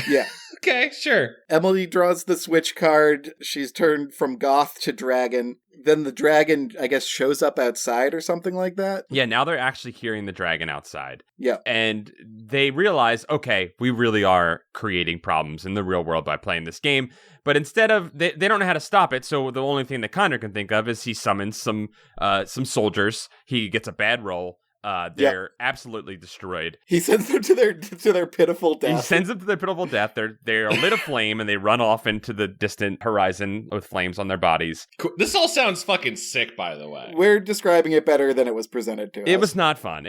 Yeah. Okay, sure. Emily draws the switch card. She's turned from goth to dragon. Then the dragon, I guess, shows up outside or something like that. Yeah, now they're actually hearing the dragon outside. Yeah. And they realize, okay, we really are creating problems in the real world by playing this game. But instead of, they don't know how to stop it, so the only thing that Connor can think of is he summons some soldiers. He gets a bad roll. They're absolutely destroyed. He sends them to their pitiful death. He sends them to their pitiful death. They're lit aflame and they run off into the distant horizon with flames on their bodies. Cool. This all sounds fucking sick, by the way. We're describing it better than it was presented to us. It was not fun.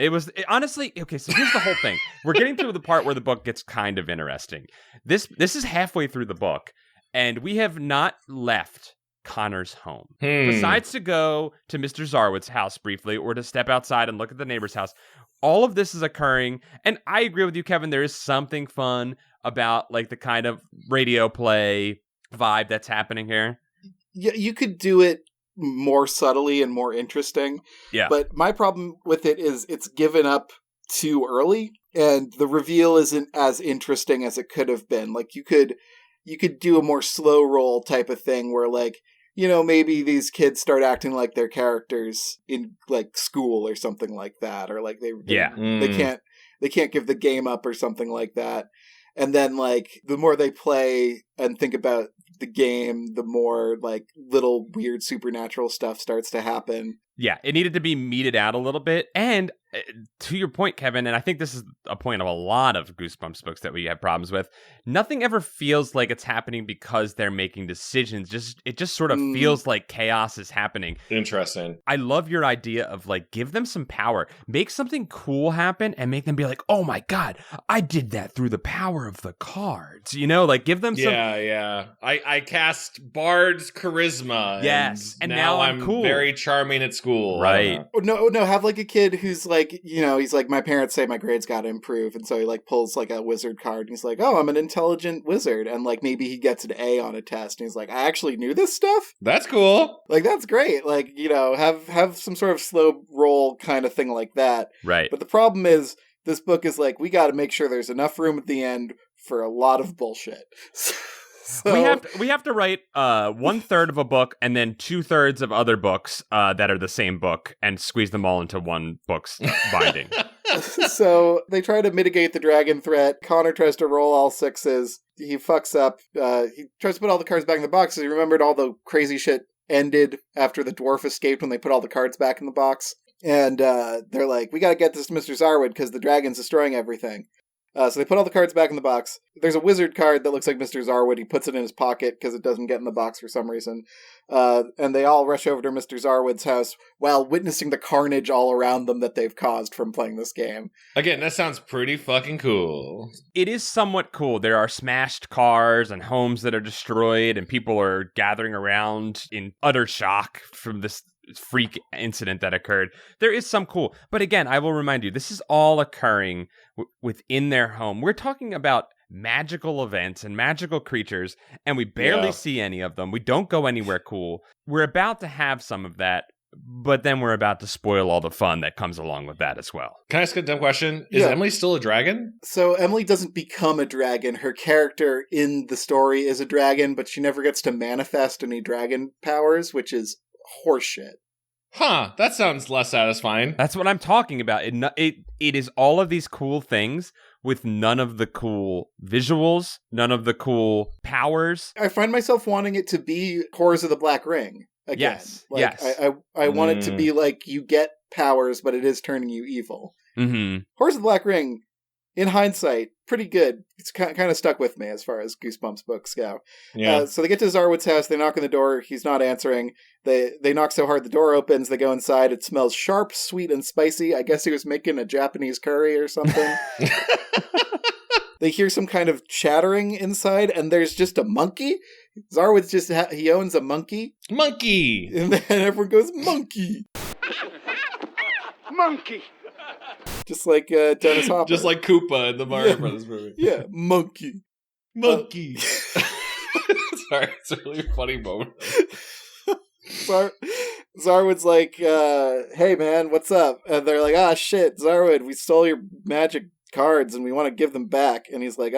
Honestly, okay, so here's the whole thing. We're getting to the part where the book gets kind of interesting. This is halfway through the book, and we have not left Connor's home. Besides to go to Mr. Zarwood's house briefly or to step outside and look at the neighbor's house, all of this is occurring. And I agree with you, Kevin. There is something fun about like the kind of radio play vibe that's happening here. Yeah, you could do it more subtly and more interesting. Yeah. But my problem with it is it's given up too early and the reveal isn't as interesting as it could have been. Like you could do a more slow roll type of thing where like, you know, maybe these kids start acting like their characters in like school or something like that, or like they can't give the game up or something like that. And then like the more they play and think about the game, the more like little weird supernatural stuff starts to happen. Yeah, it needed to be meted out a little bit. And to your point, Kevin, and I think this is a point of a lot of Goosebumps books that we have problems with, nothing ever feels like it's happening because they're making decisions. It just sort of feels like chaos is happening. Interesting. I love your idea of like, give them some power, make something cool happen and make them be like, oh my God, I did that through the power of the cards, like give them some. Yeah. I cast Bard's charisma. Yes. And now I'm cool. Very charming at school. Right. No, have like a kid who's like, he's like, my parents say my grades got to improve. And so he like pulls like a wizard card and he's like, oh, I'm an intelligent wizard. And like, maybe he gets an A on a test and he's like, I actually knew this stuff. That's cool. Like, that's great. Like, have some sort of slow roll kind of thing like that. Right. But the problem is this book is like, we got to make sure there's enough room at the end for a lot of bullshit. So, we have to write 1/3 of a book and then 2/3 of other books that are the same book and squeeze them all into one book's binding. So they try to mitigate the dragon threat. Connor tries to roll all sixes. He fucks up. He tries to put all the cards back in the box. He remembered all the crazy shit ended after the dwarf escaped when they put all the cards back in the box. And they're like, we got to get this to Mr. Zarwood because the dragon's destroying everything. So they put all the cards back in the box. There's a wizard card that looks like Mr. Zarwood. He puts it in his pocket because it doesn't get in the box for some reason. And they all rush over to Mr. Zarwood's house while witnessing the carnage all around them that they've caused from playing this game. Again, that sounds pretty fucking cool. It is somewhat cool. There are smashed cars and homes that are destroyed and people are gathering around in utter shock from this freak incident that occurred. There is some cool. But again, I will remind you, this is all occurring within their home. We're talking about magical events and magical creatures, and we barely see any of them. We don't go anywhere cool. We're about to have some of that, but then we're about to spoil all the fun that comes along with that as well. Can I ask a dumb question? Is Emily still a dragon? So Emily doesn't become a dragon. Her character in the story is a dragon, but she never gets to manifest any dragon powers, which is horseshit. Huh, that sounds less satisfying. That's what I'm talking about. It is all of these cool things with none of the cool visuals, none of the cool powers. I find myself wanting it to be Horrors of the Black Ring again. Yes, like, yes. I want it to be like you get powers, but it is turning you evil. Mm-hmm. Horrors of the Black Ring, in hindsight, pretty good. It's kind of stuck with me as far as Goosebumps books go. Yeah. So they get to Zarwood's house. They knock on the door. He's not answering. They knock so hard the door opens. They go inside. It smells sharp, sweet, and spicy. I guess he was making a Japanese curry or something. They hear some kind of chattering inside, and there's just a monkey. Zarwood's just he owns a monkey. Monkey! And then everyone goes, monkey! Monkey! Just like Dennis Hopper. Just like Koopa in the Mario Brothers movie. Yeah, monkey. Monkey! Sorry, it's a really funny moment. Zarwood's like, hey man, what's up? And they're like, ah, shit, Zarwood, we stole your magic cards and we want to give them back. And he's like,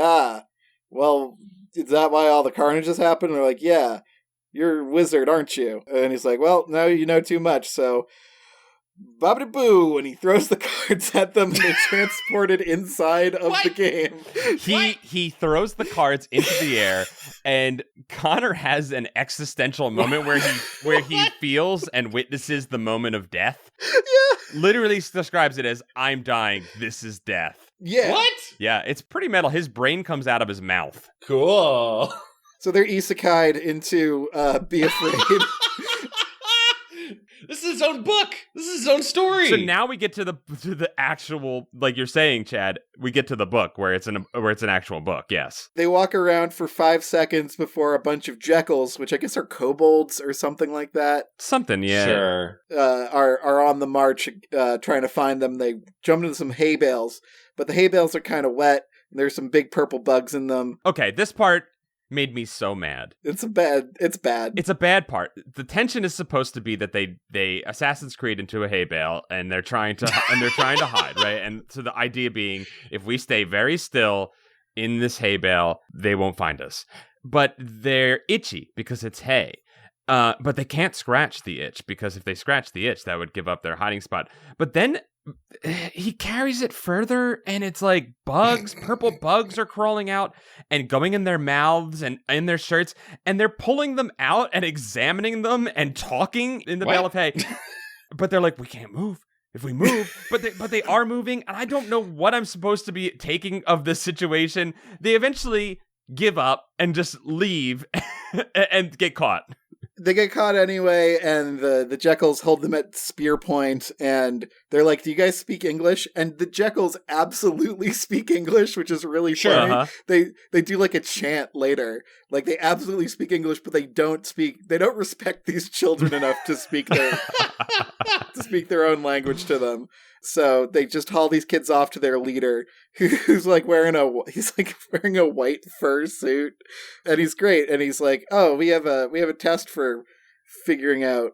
well, is that why all the carnages happened? And they're like, yeah, you're a wizard, aren't you? And he's like, well, no, you know too much, so bobbity boo, and he throws the cards at them and they're transported inside of the game. He throws the cards into the air, and Connor has an existential moment where he feels and witnesses the moment of death. Yeah. Literally describes it as, I'm dying, this is death. Yeah. What? Yeah, it's pretty metal. His brain comes out of his mouth. Cool. So they're isekai'd into Be Afraid. This is his own book. This is his own story. So now we get to the actual, like you're saying, Chad. We get to the book where it's an actual book. Yes. They walk around for 5 seconds before a bunch of Jekylls, which I guess are kobolds or something like that. Something, yeah. Sure. Are on the march, trying to find them. They jump into some hay bales, but the hay bales are kind of wet. And there's some big purple bugs in them. Okay, this part made me so mad. It's bad. It's a bad part. The tension is supposed to be that they Assassin's Creed into a hay bale and they're trying to hide, right? And so the idea being, if we stay very still in this hay bale, they won't find us. But they're itchy because it's hay. But they can't scratch the itch, because if they scratch the itch, that would give up their hiding spot. But then he carries it further, and it's like bugs, purple bugs are crawling out and going in their mouths and in their shirts, and they're pulling them out and examining them and talking in the bale of hay. but they're like, we can't move. If we move, but they are moving, and I don't know what I'm supposed to be taking of this situation. They eventually give up and just leave and get caught. They get caught anyway, and the Jekylls hold them at spear point, and they're like, do you guys speak English? And the Jekylls absolutely speak English, which is really funny. Uh-huh. They do like a chant later. Like, they absolutely speak English, but they don't respect these children enough to speak their own language to them. So they just haul these kids off to their leader, who's like wearing a white fur suit, and he's great. And he's like, "Oh, we have a test for figuring out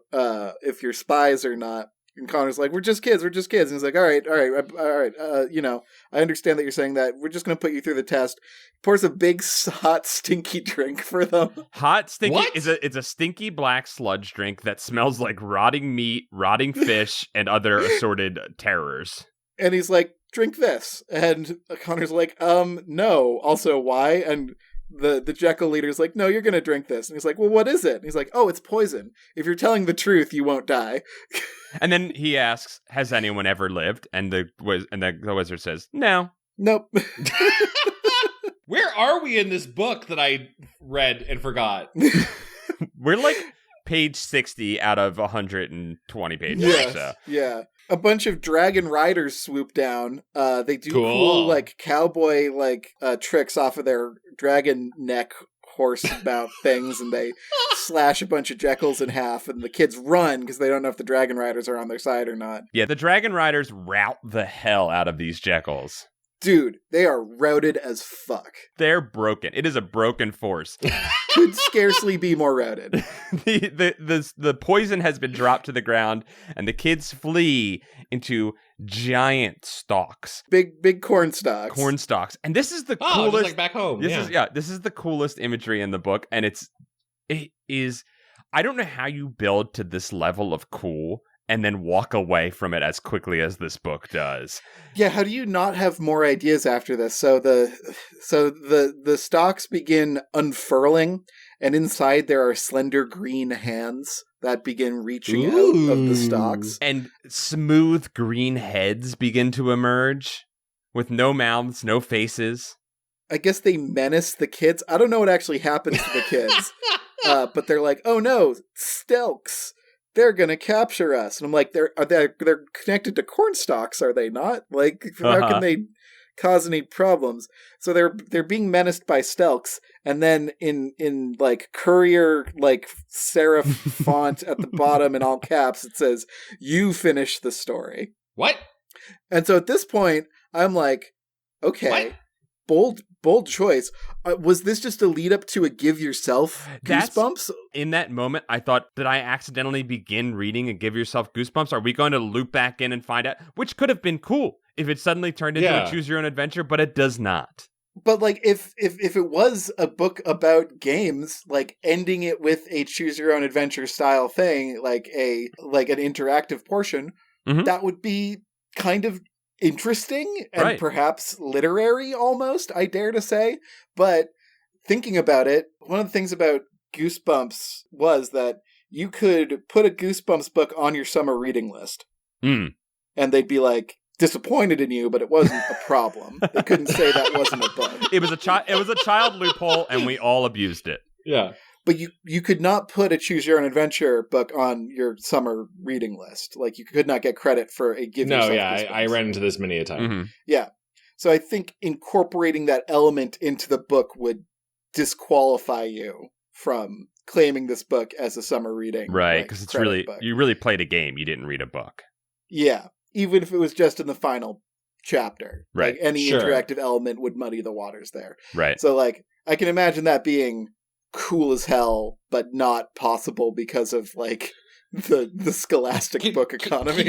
if you're spies or not." And Connor's like, "We're just kids. And he's like, "All right. I understand that you're saying that. We're just going to put you through the test." Pours a big, hot, stinky drink for them. Hot, stinky? What? It's a stinky black sludge drink that smells like rotting meat, rotting fish, and other assorted terrors. And he's like, "Drink this." And Connor's like, no. Also, why? And the Jekyll leader's like, "No, you're going to drink this." And he's like, "Well, what is it?" And he's like, "Oh, it's poison. If you're telling the truth, you won't die." And then he asks, "Has anyone ever lived?" And the wizard says, "No." Nope. Where are we in this book that I read and forgot? We're like page 60 out of 120 pages. Yes, so. Yeah. A bunch of dragon riders swoop down. They do cool like cowboy tricks off of their dragon neck horse mount things, and they slash a bunch of Jekylls in half, and the kids run because they don't know if the dragon riders are on their side or not. Yeah, the dragon riders rout the hell out of these Jekylls. Dude, they are routed as fuck. They're broken. It is a broken force. Could scarcely be more routed. The poison has been dropped to the ground, and the kids flee into giant stalks. Big corn stalks. Corn stalks. And this is the coolest. Just like back home. This is the coolest imagery in the book, and it is. I don't know how you build to this level of cool and then walk away from it as quickly as this book does. Yeah, how do you not have more ideas after this? So the stalks begin unfurling, and inside there are slender green hands that begin reaching out of the stalks. And smooth green heads begin to emerge with no mouths, no faces. I guess they menace the kids. I don't know what actually happens to the kids. But they're like, "Oh no, Stelks. They're gonna capture us." And I'm like, they're connected to corn stalks, are they not? Like, how can they cause any problems? So they're being menaced by Stelks, and then in like courier like serif font at the bottom in all caps, it says, "You finish the story." What? And so at this point, I'm like, okay, bold choice. Was this just a lead up to a Give Yourself Goosebumps? In that moment, I thought, did I accidentally begin reading a Give Yourself Goosebumps? Are we going to loop back in and find out? Which could have been cool if it suddenly turned into a Choose Your Own Adventure, but it does not. But like, if it was a book about games, like ending it with a Choose Your Own Adventure style thing, like an interactive portion, that would be kind of interesting and perhaps literary almost, I dare to say. But thinking about it, one of the things about Goosebumps was that you could put a Goosebumps book on your summer reading list. And they'd be like disappointed in you, but it wasn't a problem. They couldn't say that wasn't a book. It was a child loophole, and we all abused it. Yeah. But you could not put a Choose Your Own Adventure book on your summer reading list. Like, you could not get credit for a Give Yourself Goosebumps. I ran into this many a time. Yeah. So I think incorporating that element into the book would disqualify you from claiming this book as a summer reading. Right, because it's really book. You really played a game. You didn't read a book. Yeah, even if it was just in the final chapter. Right. Like, any interactive element would muddy the waters there. Right. So, like, I can imagine that being cool as hell, but not possible because of like the scholastic book economy. Can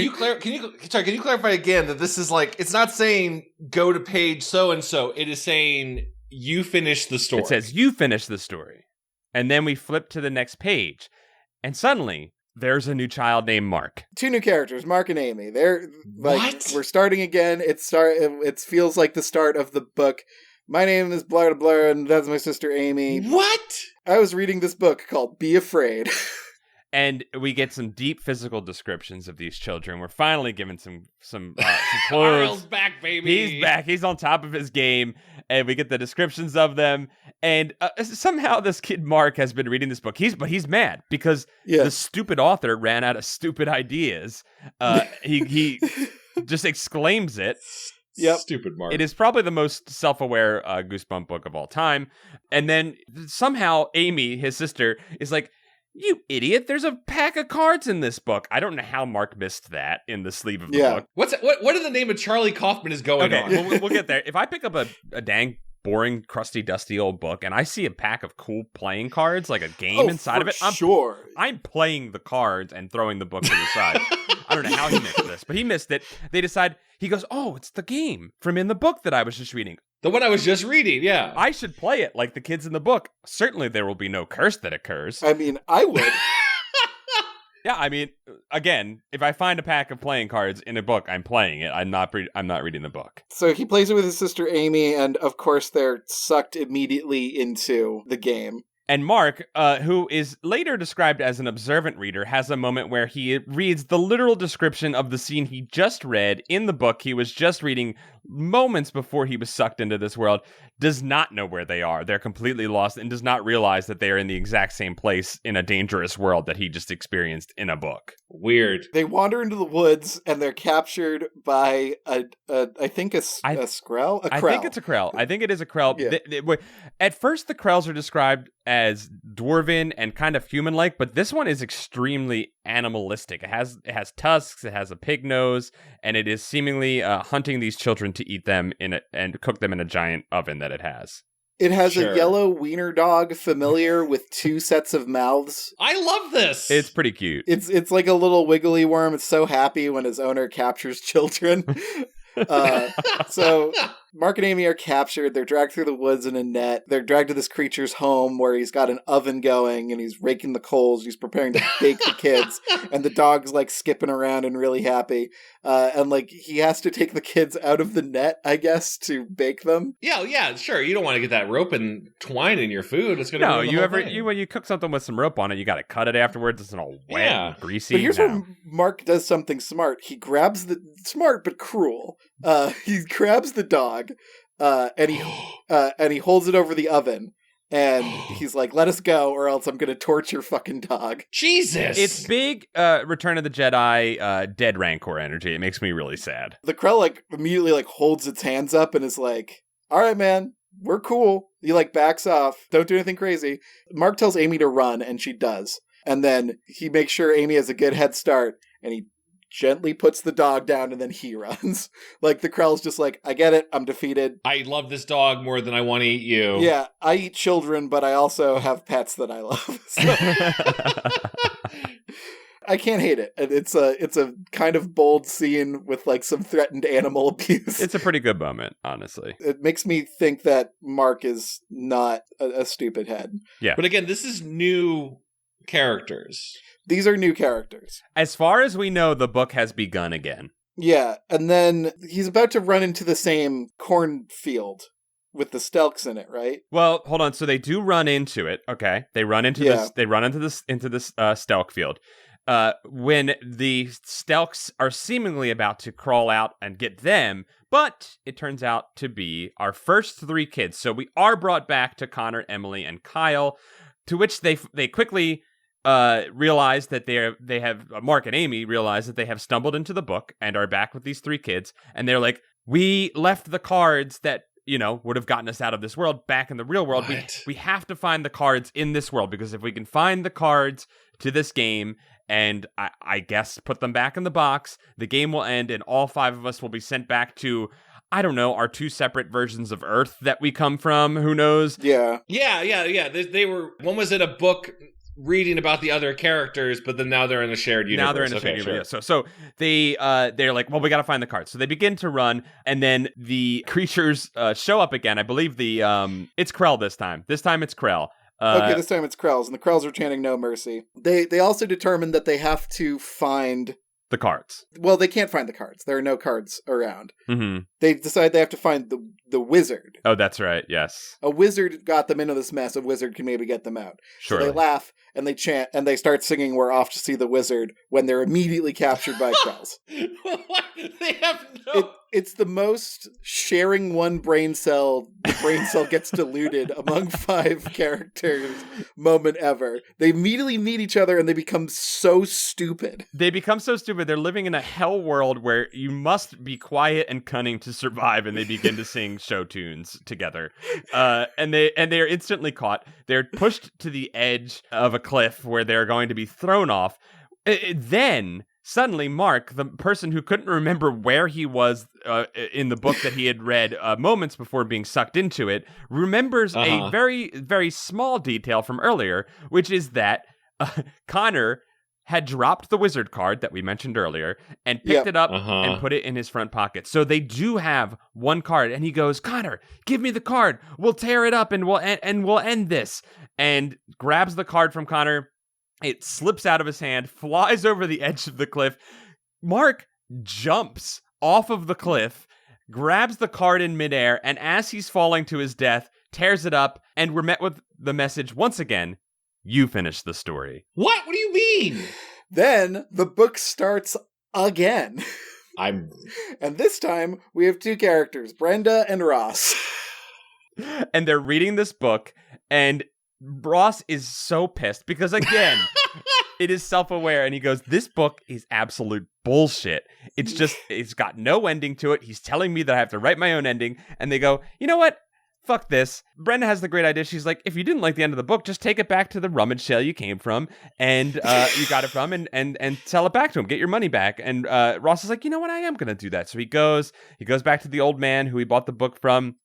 you clarify again that this is like, it's not saying go to page so and so. It is saying you finish the story. It says you finish the story, and then we flip to the next page, and suddenly there's a new child named Mark. 2 new characters, Mark and Amy. They're like, we're starting again. It feels like the start of the book. My name is blah, blah, blah, and that's my sister Amy. What? I was reading this book called Be Afraid. And we get some deep physical descriptions of these children. We're finally given some clothes. Carl's back, baby. He's back. He's on top of his game. And we get the descriptions of them. And somehow this kid Mark has been reading this book. But he's mad because the stupid author ran out of stupid ideas. He just exclaims it. Yep. Stupid Mark. It is probably the most self-aware Goosebump book of all time. And then somehow Amy, his sister, is like, "You idiot, there's a pack of cards in this book." I don't know how Mark missed that in the sleeve of the book. What in the name of Charlie Kaufman is going on? We'll get there. If I pick up a dang boring, crusty, dusty old book and I see a pack of cool playing cards, like a game inside of it, I'm playing the cards and throwing the book to the side. I don't know how he missed this, but he missed it. They decide, he goes, "Oh, it's the game from in the book that I was just reading. The one I was just reading, yeah. I should play it like the kids in the book. Certainly there will be no curse that occurs." I mean, I would. Yeah, I mean, again, if I find a pack of playing cards in a book, I'm playing it. I'm not reading the book. So he plays it with his sister Amy, and of course they're sucked immediately into the game. And Mark, who is later described as an observant reader, has a moment where he reads the literal description of the scene he just read in the book he was just reading moments before he was sucked into this world, does not know where they are. They're completely lost and does not realize that they are in the exact same place in a dangerous world that he just experienced in a book. Weird. They wander into the woods and they're captured by I think a Skrell? A Krell. I think it's a Krell. I think it is a Krell. Yeah. At first, the Krells are described as dwarven and kind of human-like, but this one is extremely animalistic. It has tusks, it has a pig nose, and it is seemingly hunting these children to eat them and cook them in a giant oven that it has. It has a yellow wiener dog familiar with 2 sets of mouths. I love this. It's pretty cute. It's like a little wiggly worm. It's so happy when his owner captures children. So Mark and Amy are captured. They're dragged through the woods in a net. They're dragged to this creature's home where he's got an oven going and he's raking the coals. He's preparing to bake the kids. And the dog's like skipping around and really happy. And like he has to take the kids out of the net, I guess, to bake them. Yeah, sure. You don't want to get that rope and twine in your food. It's gonna when you cook something with some rope on it, you got to cut it afterwards. It's all wet and greasy. But here's where Mark does something smart. He grabs smart but cruel. He grabs the dog, and he holds it over the oven, and he's like, "Let us go, or else I'm going to torch your fucking dog." Jesus, it's big. Return of the Jedi, dead Rancor energy. It makes me really sad. The Krell like immediately like holds its hands up and is like, "All right, man, we're cool." He like backs off. Don't do anything crazy. Mark tells Amy to run, and she does, and then he makes sure Amy has a good head start, and he gently puts the dog down, and then he runs. Like, the Krell's just like, "I get it, I'm defeated. I love this dog more than I want to eat you." Yeah, I eat children, but I also have pets that I love. So I can't hate it. It's a kind of bold scene with like some threatened animal abuse. It's a pretty good moment, honestly. It makes me think that Mark is not a stupid head. Yeah. But again, this is new characters. These are new characters. As far as we know, the book has begun again. Yeah, and then he's about to run into the same cornfield with the Stelks in it, right? Well, hold on. So they do run into it. Okay, they run into this. They run into this Stelk field. When the Stelks are seemingly about to crawl out and get them, but it turns out to be our first 3 kids. So we are brought back to Connor, Emily, and Kyle, to which they quickly realize that they have Mark and Amy realize that they have stumbled into the book and are back with these 3 kids, and they're like, "We left the cards that would have gotten us out of this world back in the real world. We have to find the cards in this world, because if we can find the cards to this game and I guess put them back in the box, the game will end and all 5 of us will be sent back to, I don't know, our 2 separate versions of Earth that we come from. Who knows?" Yeah. They were, one was in a book reading about the other characters, but then now they're in a shared universe. Now they're in a shared universe. Yeah. So they're like, "Well, we got to find the cards." So they begin to run, and then the creatures show up again. I believe it's Krell this time. This time it's Krell. Okay, this time it's Krells, and the Krells are chanting "No mercy." They also determine that they have to find the cards. Well, they can't find the cards. There are no cards around. Mm-hmm. They decide they have to find the wizard. Oh, that's right. Yes. A wizard got them into this mess. A wizard can maybe get them out. Surely. So they laugh and they chant and they start singing "We're off to see the wizard" when they're immediately captured by Krells. They have no... It's the most sharing one brain cell, the brain cell gets diluted among 5 characters moment ever. They immediately meet each other and they become so stupid. They become so stupid. They're living in a hell world where you must be quiet and cunning to survive, and they begin to sing show tunes together. And they are instantly caught. They're pushed to the edge of a cliff where they're going to be thrown off. Then suddenly, Mark, the person who couldn't remember where he was in the book that he had read moments before being sucked into it, remembers a very, very small detail from earlier, which is that Connor had dropped the wizard card that we mentioned earlier and picked it up and put it in his front pocket. So they do have one card, and he goes, "Connor, give me the card. We'll tear it up and we'll end this." And grabs the card from Connor. It slips out of his hand, flies over the edge of the cliff. Mark jumps off of the cliff, grabs the card in midair, and as he's falling to his death, tears it up, and we're met with the message once again, you finish the story. What? What do you mean? Then the book starts again. And this time, we have 2 characters, Brenda and Ross. And they're reading this book, and Ross is so pissed because, again, it is self-aware, and he goes, "This book is absolute bullshit. It's got no ending to it. He's telling me that I have to write my own ending." And they go, "You know what? Fuck this." Brenda has the great idea. She's like, "If you didn't like the end of the book, just take it back to the rummage sale you came from and you got it from and sell it back to him. Get your money back." And Ross is like, "You know what? I am going to do that." So he goes back to the old man who he bought the book from.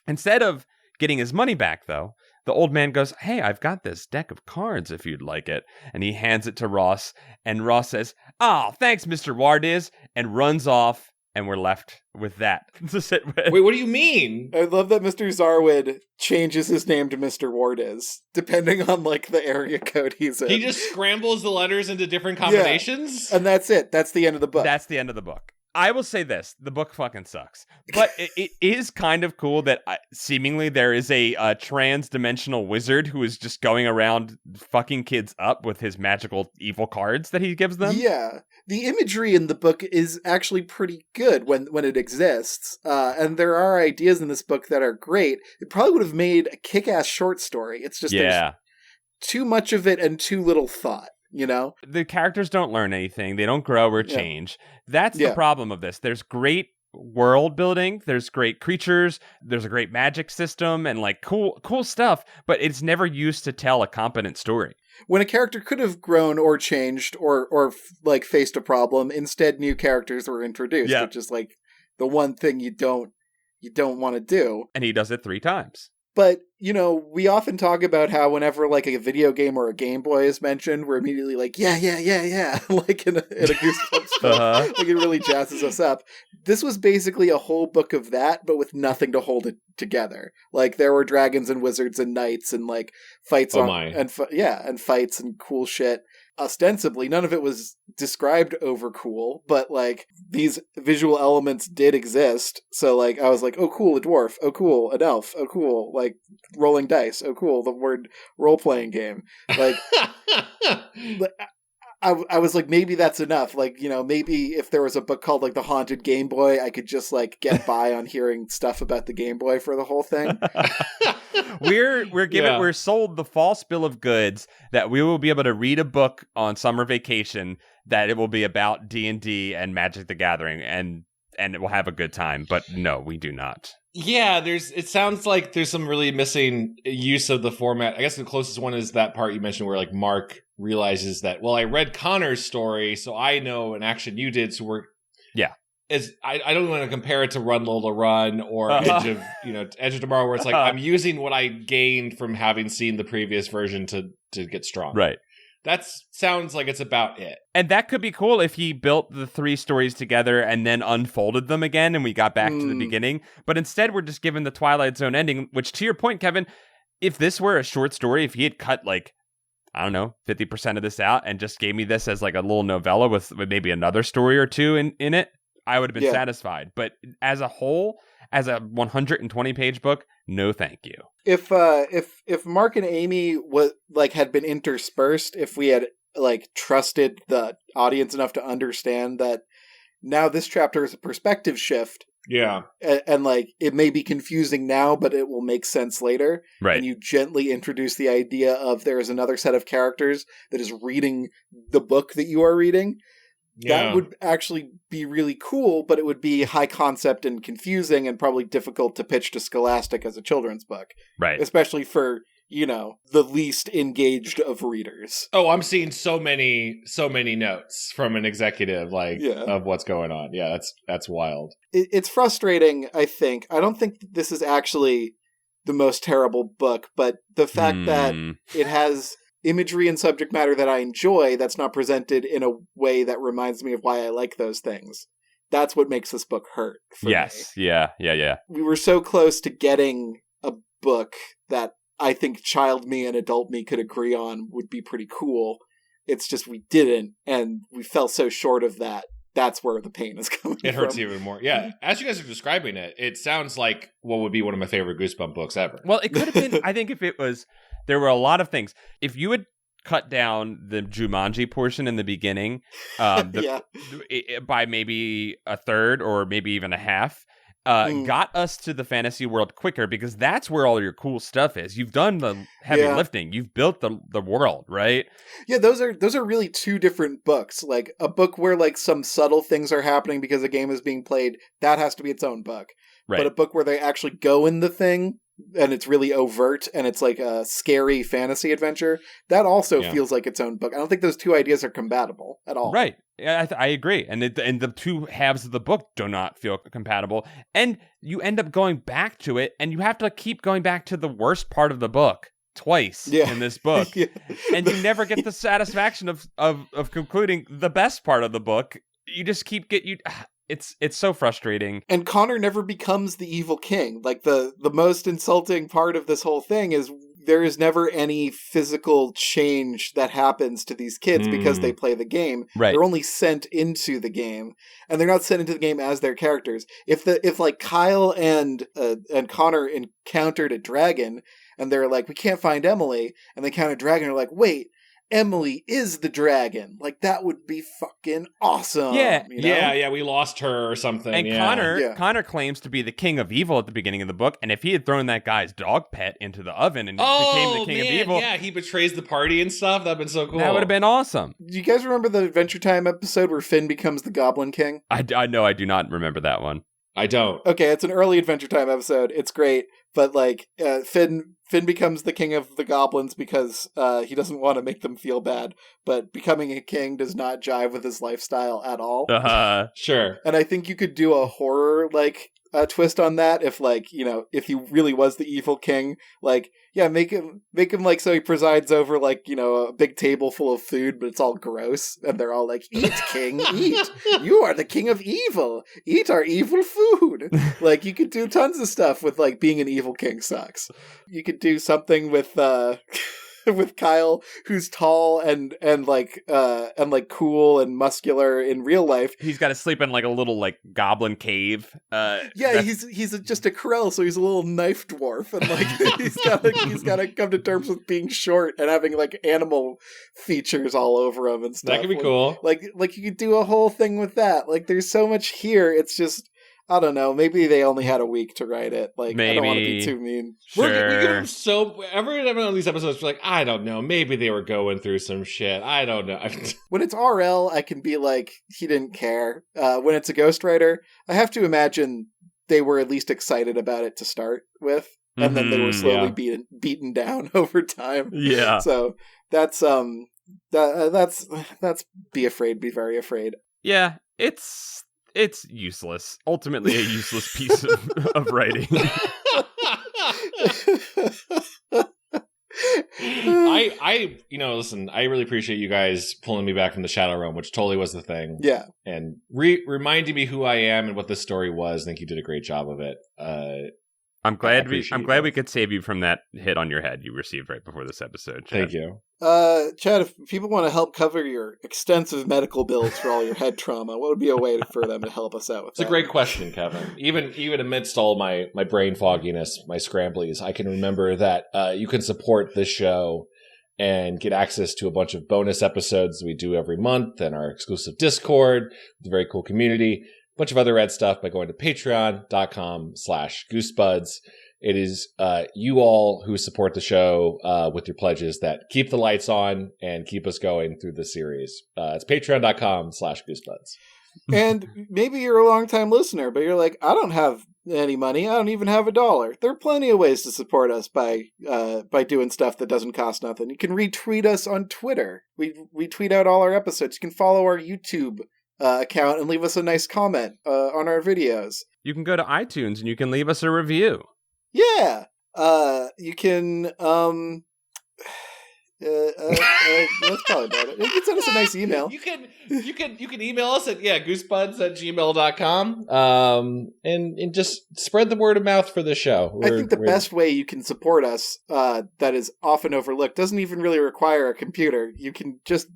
Instead of getting his money back, though, the old man goes, "Hey, I've got this deck of cards if you'd like it." And he hands it to Ross. And Ross says, "Oh, thanks, Mr. Wardiz," and runs off. And we're left with that to sit with. Wait, what do you mean? I love that Mr. Zarwood changes his name to Mr. Wardiz, depending on, like, the area code he's in. He just scrambles the letters into different combinations? Yeah. And that's it. That's the end of the book. That's the end of the book. I will say this, the book fucking sucks. But it is kind of cool that seemingly there is a trans-dimensional wizard who is just going around fucking kids up with his magical evil cards that he gives them. Yeah. The imagery in the book is actually pretty good when it exists. And there are ideas in this book that are great. It probably would have made a kick-ass short story. It's just there's too much of it and too little thought. You know, the characters don't learn anything. They don't grow or change. That's the problem of this. There's great world building. There's great creatures. There's a great magic system and like cool stuff, but it's never used to tell a competent story. When a character could have grown or changed or like faced a problem, instead new characters were introduced, which is like the one thing you don't want to do. And he does it 3 times. But, you know, we often talk about how whenever, like, a video game or a Game Boy is mentioned, we're immediately like, yeah, like in a Goosebumps film. Like, it really jazzes us up. This was basically a whole book of that, but with nothing to hold it together. Like, there were dragons and wizards and knights and, like, fights and fights and cool shit. Ostensibly, none of it was described over cool, but, like, these visual elements did exist. So, like, I was like, oh, cool, a dwarf. Oh, cool, an elf. Oh, cool, like, rolling dice. Oh, cool, the word role-playing game. Like, I was like, maybe that's enough. Like, you know, maybe if there was a book called, like, The Haunted Game Boy, I could just, like, get by on hearing stuff about the Game Boy for the whole thing. We're sold the false bill of goods that we will be able to read a book on summer vacation that it will be about D&D and Magic the Gathering and it will have a good time. But no, we do not. Yeah, it sounds like there's some really missing use of the format. I guess the closest one is that part you mentioned where like Mark realizes that, well, I read Connor's story, so I know an action you did, so we're I don't want to compare it to Run Lola Run or Edge of Tomorrow, where it's like I'm using what I gained from having seen the previous version to get strong. Right. That sounds like it's about it. And that could be cool if he built the 3 stories together and then unfolded them again and we got back to the beginning. But instead, we're just given the Twilight Zone ending, which, to your point, Kevin, if this were a short story, if he had cut like I don't know, 50% of this out and just gave me this as like a little novella with maybe another story or two in it, I would have been satisfied. But as a whole, as a 120-page book, no thank you. If Mark and Amy had been interspersed, if we had like trusted the audience enough to understand that now this chapter is a perspective shift. Yeah. And like, it may be confusing now, but it will make sense later. Right. And you gently introduce the idea of there is another set of characters that is reading the book that you are reading. Yeah. That would actually be really cool, but it would be high concept and confusing and probably difficult to pitch to Scholastic as a children's book. Right. Especially for, the least engaged of readers. Oh, I'm seeing so many notes from an executive of what's going on. Yeah, that's wild. It's frustrating, I think. I don't think this is actually the most terrible book, but the fact that it has imagery and subject matter that I enjoy that's not presented in a way that reminds me of why I like those things. That's what makes this book hurt for me. Yeah. We were so close to getting a book that I think child me and adult me could agree on would be pretty cool. It's just we didn't, and we fell so short of that. That's where the pain is coming from. It hurts even more. Yeah. As you guys are describing it, it sounds like what would be one of my favorite Goosebump books ever. Well, it could have been, I think if it was, there were a lot of things. If you had cut down the Jumanji portion in the beginning by maybe a third or maybe even a half, got us to the fantasy world quicker, because that's where all your cool stuff is. You've done the heavy lifting. You've built the world, right? Yeah, those are really two different books. Like a book where like some subtle things are happening because a game is being played, that has to be its own book. Right. But a book where they actually go in the thing and it's really overt and it's like a scary fantasy adventure, that also feels like its own book. I don't think those two ideas are compatible at all. Right. Yeah, I agree. And the two halves of the book do not feel compatible. And you end up going back to it, and you have to keep going back to the worst part of the book twice in this book. And you never get the satisfaction of concluding the best part of the book. You just keep it's so frustrating. And Connor never becomes the evil king. Like the most insulting part of this whole thing is there is never any physical change that happens to these kids because they play the game. Right. They're only sent into the game, and they're not sent into the game as their characters. If like Kyle and Connor encountered a dragon, and they're like, we can't find Emily, and they encounter a dragon, and they're like, wait, Emily is the dragon. Like, that would be fucking awesome. Yeah. Yeah, we lost her or something. And Connor claims to be the king of evil at the beginning of the book, and if he had thrown that guy's dog pet into the oven and became the king of evil... Yeah, he betrays the party and stuff. That'd been so cool. That would have been awesome. Do you guys remember the Adventure Time episode where Finn becomes the Goblin King? I know, I do not remember that one. I don't. Okay, it's an early Adventure Time episode. It's great, but like Finn becomes the king of the goblins because he doesn't want to make them feel bad, but becoming a king does not jive with his lifestyle at all. Sure. And I think you could do a horror twist on that if if he really was the evil king, make him like so he presides over a big table full of food, but it's all gross, and they're all like, eat king, eat, you are the king of evil, eat our evil food. Like, you could do tons of stuff with being an evil king sucks. You could do something with with Kyle, who's tall and cool and muscular in real life. He's got to sleep in a little goblin cave. He's just a Krell, so he's a little knife dwarf, and he's got to come to terms with being short and having animal features all over him and stuff. That could be cool. Like you could do a whole thing with that. There's so much here. It's just, I don't know. Maybe they only had a week to write it. Maybe. I don't want to be too mean. Sure. We give them every one of these episodes, we're like, I don't know. Maybe they were going through some shit. I don't know. When it's RL, I can be like, he didn't care. When it's a ghostwriter, I have to imagine they were at least excited about it to start with, and then they were slowly beaten down over time. Yeah. So that's be afraid, be very afraid. Yeah, it's useless. Ultimately, a useless piece of writing. Listen, I really appreciate you guys pulling me back from the Shadow Realm, which totally was the thing. Yeah. And reminding me who I am and what this story was. I think you did a great job of it. I'm glad we could save you from that hit on your head you received right before this episode, Chad. Thank you. Chad, if people want to help cover your extensive medical bills for all your head trauma, what would be a way for them to help us out with that? It's a great question, Kevin. Even amidst all my brain fogginess, my scramblies, I can remember that you can support this show and get access to a bunch of bonus episodes we do every month and our exclusive Discord, the very cool community, a bunch of other rad stuff by going to patreon.com/goosebuds. It is you all who support the show with your pledges that keep the lights on and keep us going through the series. It's patreon.com/goosebuds. And maybe you're a longtime listener, but you're like, I don't have any money. I don't even have $1. There are plenty of ways to support us by doing stuff that doesn't cost nothing. You can retweet us on Twitter. We tweet out all our episodes. You can follow our YouTube account and leave us a nice comment on our videos. You can go to iTunes and you can leave us a review. Yeah. You can that's probably about it. You can send us a nice email. You can email us at goosebuds@gmail.com and just spread the word of mouth for the show. I think the best way you can support us that is often overlooked doesn't even really require a computer. You can just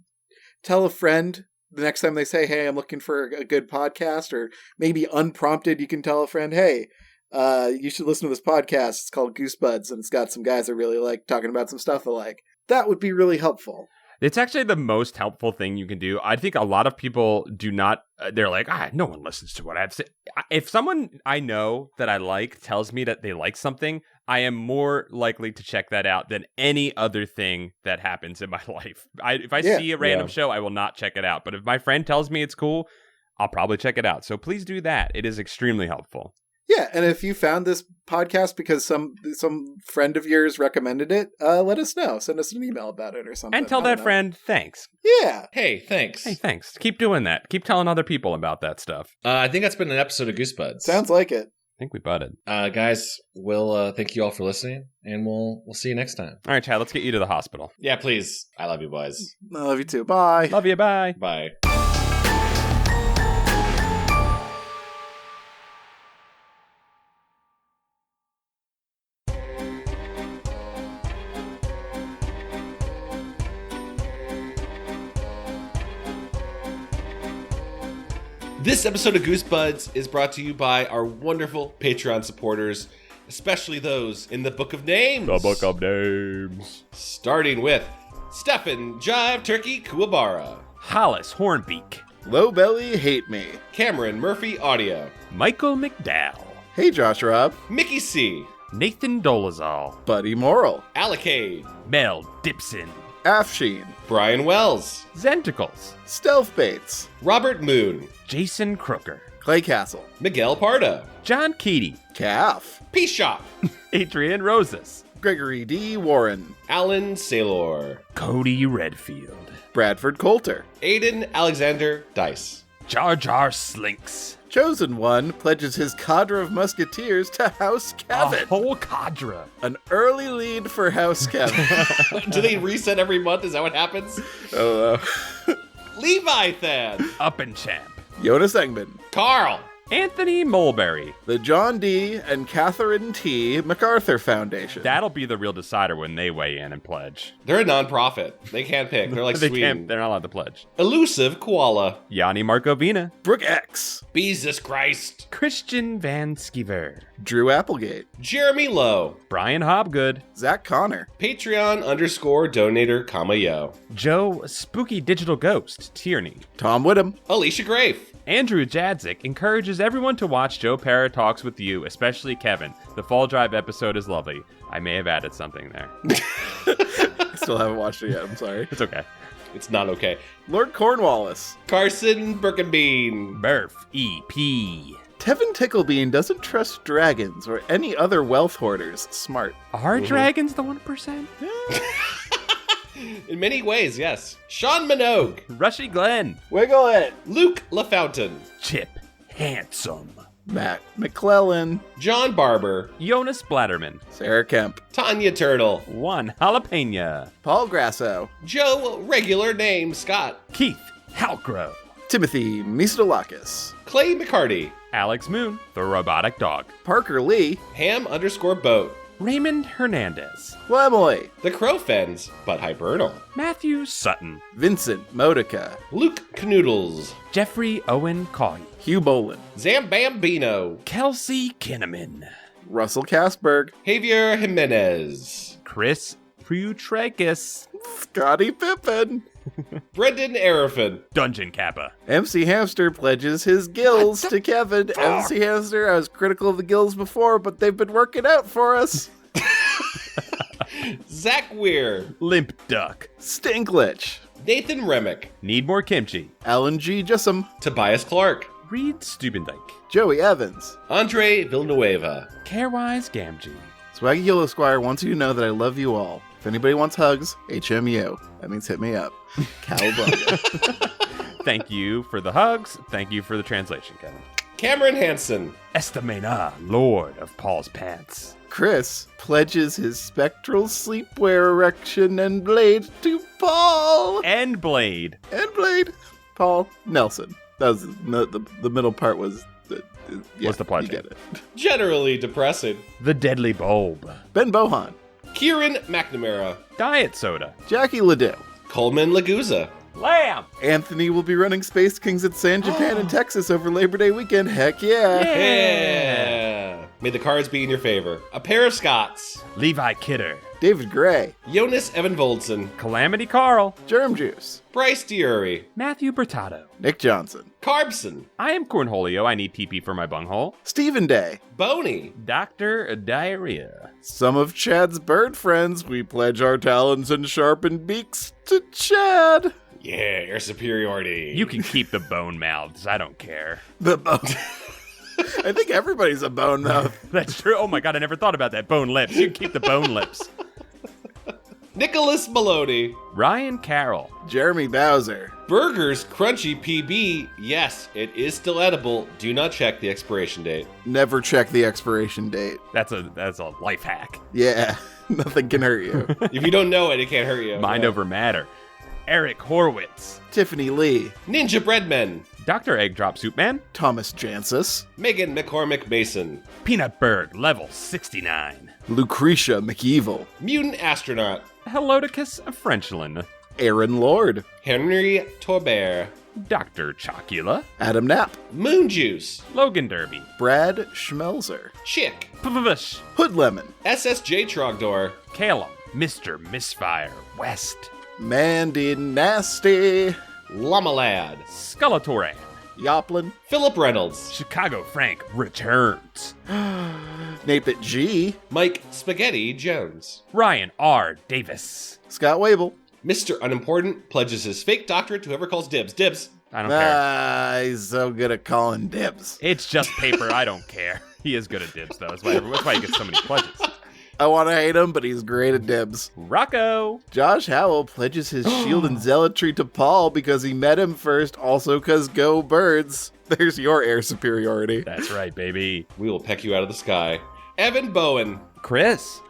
tell a friend the next time they say, hey, I'm looking for a good podcast, or maybe unprompted you can tell a friend, hey, you should listen to this podcast. It's called Goosebuds, and it's got some guys I really like talking about some stuff I like. That would be really helpful. It's actually the most helpful thing you can do. I think a lot of people do not, they're like, no one listens to what I have to say. If someone I know that I like tells me that they like something, I am more likely to check that out than any other thing that happens in my life. If I see a random show, I will not check it out. But if my friend tells me it's cool, I'll probably check it out. So please do that. It is extremely helpful. Yeah, and if you found this podcast because some friend of yours recommended it, let us know. Send us an email about it or something. And tell that friend, thanks. Yeah. Hey, thanks. Hey, thanks. Keep doing that. Keep telling other people about that stuff. I think that's been an episode of Goosebuds. Sounds like it. I think we butted. Guys, we'll thank you all for listening, and we'll see you next time. All right, Chad, let's get you to the hospital. Yeah, please. I love you, boys. I love you too. Bye. Love you. Bye. Bye. This episode of Goosebuds is brought to you by our wonderful Patreon supporters, especially those in the Book of Names. The Book of Names. Starting with Stefan Jive Turkey Kuwabara, Hollis Hornbeak, Low Belly Hate Me, Cameron Murphy Audio, Michael McDowell, Hey Josh Rob, Mickey C, Nathan Dolezal, Buddy Morrill, Alacade, Mel Dipson, Afsheen, Brian Wells, Zenticles, Stealth Bates, Robert Moon, Jason Crooker, Clay Castle, Miguel Pardo, John Keaty, Calf, Peace Shop, Adrian Rosas, Gregory D. Warren, Alan Saylor, Cody Redfield, Bradford Coulter, Aiden Alexander Dice, Jar Jar Slinks, Chosen One pledges his cadre of musketeers to House Kevin. a whole cadre. An early lead for House Kevin. Do they reset every month? Is that what happens? Oh, Leviathan, Up and Champ, Jonas Engman, Carl, Anthony Mulberry. the John D. and Catherine T. MacArthur Foundation. That'll be the real decider when they weigh in and pledge. they're a non-profit. They can't pick. They're like Sweden. They're not allowed to pledge. Elusive Koala, Yanni Markovina, Brooke X. Jesus Christ, Christian Van Skeever, Drew Applegate. Jeremy Lowe, Brian Hobgood, Zach Connor. Patreon_donator, yo, Joe Spooky Digital Ghost, Tierney. Tom Whittam. Alicia Grafe, Andrew Jadzik encourages everyone to watch Joe Parra Talks with You, especially Kevin. The Fall Drive episode is lovely. I may have added something there. I still haven't watched it yet. I'm sorry. It's okay. it's not okay, Lord Cornwallis. Carson Birkenbean, Murph EP. Tevin Ticklebean doesn't trust dragons or any other wealth hoarders. Smart. Are dragons the 1%? in many ways, yes, Sean Minogue, Rushy Glenn. Wiggle it. Luke LaFountain, Chip Handsome. Matt McClellan. John Barber, Jonas Blatterman. Sarah Kemp. Tanya Turtle, Juan Jalapena. Paul Grasso. Joe Regular Name Scott, Keith Halcrow. Timothy Mistalakis. Clay McCarty. Alex Moon, the robotic dog. Parker Lee. Ham_boat. Raymond Hernandez. Emily. The Crowfens, but hibernal. Matthew Sutton. Vincent Modica. Luke Canoodles. Jeffrey Owen Cahy. Hugh Bolin. Zambambino. Kelsey Kinnaman. Russell Kasberg. Javier Jimenez. Chris Putrekis. Scotty Pippen. Brendan Arafin. Dungeon Kappa. MC Hamster pledges his gills to Kevin. MC Hamster, I was critical of the gills before, but they've been working out for us. Zach Weir. Limp Duck. Stinklich. Nathan Remick. Need more kimchi. Alan G. Jussum. Tobias Clark. Reed Stubendike. Joey Evans. Andre Villanueva. Carewise Gamgee. Swaggy Yellow Squire wants you to know that I love you all. If anybody wants hugs, HMU. That means hit me up. Cowabunga. Thank you for the hugs. Thank you for the translation, Kevin. Cameron Hansen. Estamena, Lord of Paul's Pants. Chris pledges his spectral sleepwear erection and blade to Paul. And Blade. And blade. Paul Nelson. That was the middle part was What's the pledge? You get it. Generally depressing. The Deadly Bulb. Ben Bohan. Kieran McNamara. Diet Soda. Jackie Ledoux. Coleman Laguza. Lamb. Anthony will be running Space Kings at San Japan in Texas over Labor Day weekend. Heck yeah. Yeah. May the cards be in your favor. A pair of Scots. Levi Kidder. David Gray. Jonas Evan Voldson. Calamity Carl. Germ Juice. Bryce Diuri. Matthew Bertato. Nick Johnson. Carbson. I am Cornholio. I need TP for my bunghole. Stephen Day. Boney. Dr. Diarrhea. Some of Chad's bird friends, we pledge our talons and sharpened beaks to Chad. Yeah, air superiority. You can keep the bone mouths. I don't care. The bone. I think everybody's a bone mouth. That's true. Oh my god, I never thought about that. Bone lips. You can keep the bone lips. Nicholas Maloney. Ryan Carroll. Jeremy Bowser. Burgers Crunchy PB. Yes, it is still edible. Do not check the expiration date. Never check the expiration date. That's a life hack. Yeah, nothing can hurt you. If you don't know it, it can't hurt you. Mind over matter. Eric Horwitz. Tiffany Lee. Ninja Breadman. Dr. Egg Drop Soup Man. Thomas Jancis. Megan McCormick Mason. Peanutberg, level 69. Lucretia McEvil. Mutant Astronaut. Helodicus Frenchlin. Aaron Lord. Henry Torbert. Dr. Chocula. Adam Knapp. Moon Juice. Logan Derby. Brad Schmelzer. Chick. Pvish. Hood Lemon. SSJ Trogdor. Calum. Mr. Misfire West. Mandy Nasty. Llama Lad. Skullatoran. Yoplin. Philip Reynolds. Chicago Frank returns. Napit G. Mike Spaghetti Jones. Ryan R. Davis. Scott Wable. Mr. Unimportant pledges his fake doctorate to whoever calls dibs. Dibs. I don't care. He's so good at calling dibs. It's just paper. I don't care. He is good at dibs, though. That's why he gets so many pledges. I want to hate him, but he's great at dibs. Rocco. Josh Howell pledges his shield and zealotry to Paul because he met him first, also because go birds. There's your air superiority. That's right, baby. We will peck you out of the sky. Evan Bowen. Chris.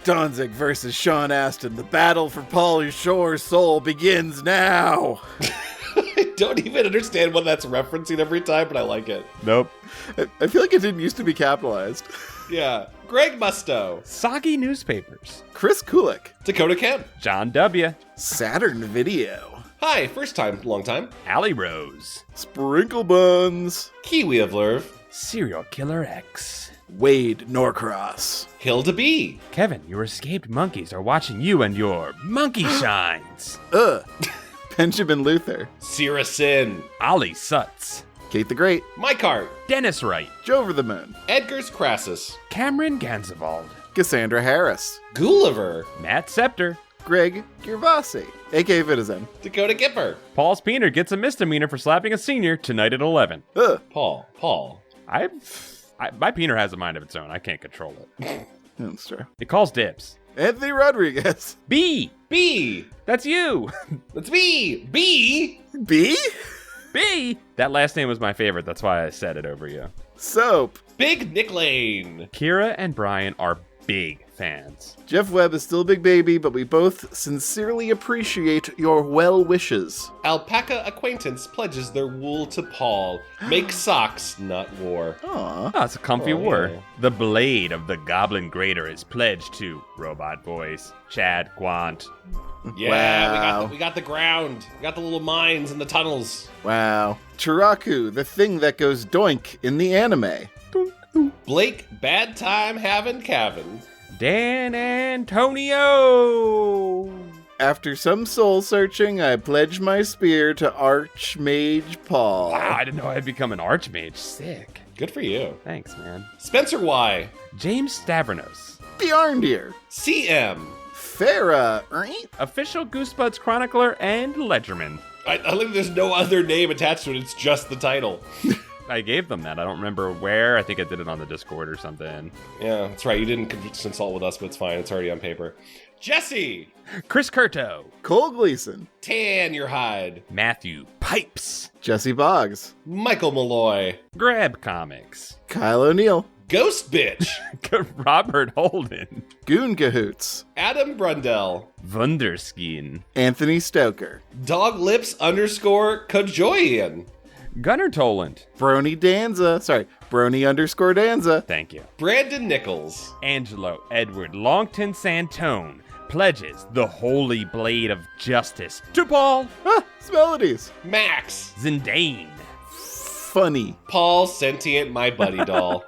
Donzig versus Sean Astin. The battle for Pauly Shore's soul begins now. I don't even understand what that's referencing every time, but I like it. Nope. I feel like it didn't used to be capitalized. Yeah. Greg Musto. Soggy Newspapers. Chris Kulik. Dakota Kemp. John W. Saturn Video. Hi, first time, long time. Allie Rose. Sprinkle Buns. Kiwi of Lerv. Serial Killer X. Wade Norcross. Hilda B. Kevin, your escaped monkeys are watching you and your monkey shines. Benjamin Luther. Sierra Sin. Ollie Sutz. Kate the Great. Mike Hart. Dennis Wright. Joe Over the Moon. Edgar's Crassus. Cameron Ganzevald. Cassandra Harris. Gulliver. Matt Scepter. Greg Gervasi. A.K. Vitizen. Dakota Gipper. Paul Speener gets a misdemeanor for slapping a senior tonight at 11. Paul. My peener has a mind of its own. I can't control it. That's true. It calls dibs. Anthony Rodriguez. B. B. That's you. That's me. B. B? B. That last name was my favorite. That's why I said it over you. Soap. Big Nick Lane. Kira and Brian are big fans. Jeff Webb is still a big baby, but we both sincerely appreciate your well wishes. Alpaca Acquaintance pledges their wool to Paul. Make socks, not war. Aw. Oh, it's a comfy war. Yeah. The blade of the Goblin Grater is pledged to Robot Boys, Chad Gwant. Yeah, Wow. we got the ground. We got the little mines and the tunnels. Wow. Chiraku, the thing that goes doink in the anime. Blake, bad time having Cavan. Dan Antonio! After some soul searching, I pledge my spear to Archmage Paul. Wow, I didn't know I'd become an Archmage. Sick. Good for you. Thanks, man. Spencer Y. James Stavronos. Bjarndir. CM. Farah, right? Official Goosebuds Chronicler and Ledgerman. I think there's no other name attached to it. It's just the title. I gave them that. I don't remember where. I think I did it on the Discord or something. Yeah, that's right. You didn't consult with us, but it's fine. It's already on paper. Jesse. Chris Curto. Cole Gleason. Tan your hide. Matthew Pipes. Jesse Boggs. Michael Malloy. Grab Comics. Kyle O'Neill. Ghost Bitch. Robert Holden. Goon Cahoots. Adam Brundell. Wunderskeen. Anthony Stoker. Dog Lips _ Kajoyan. Gunnar Toland. Brony Danza. Sorry, Brony _ Danza. Thank you. Brandon Nichols. Angelo Edward Longton Santone pledges the holy blade of justice to Paul. Ah, it's melodies. Max. Zindane. Funny. Paul Sentient My Buddy Doll.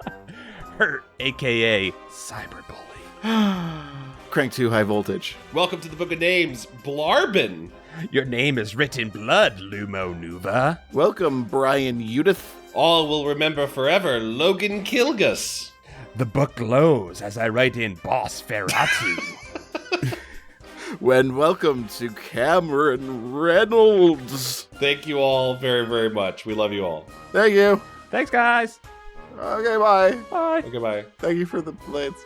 Hurt, a.k.a. Cyberbully. Crank 2 high voltage. Welcome to the Book of Names. Blarbin. Your name is written blood, Lumo Nuva. Welcome, Brian Udith. All will remember forever Logan Kilgus. The book glows as I write in Boss Ferratu. When welcome to Cameron Reynolds. Thank you all very, very much. We love you all. Thank you. Thanks, guys. Okay, bye. Bye. Okay, bye. Thank you for the blades.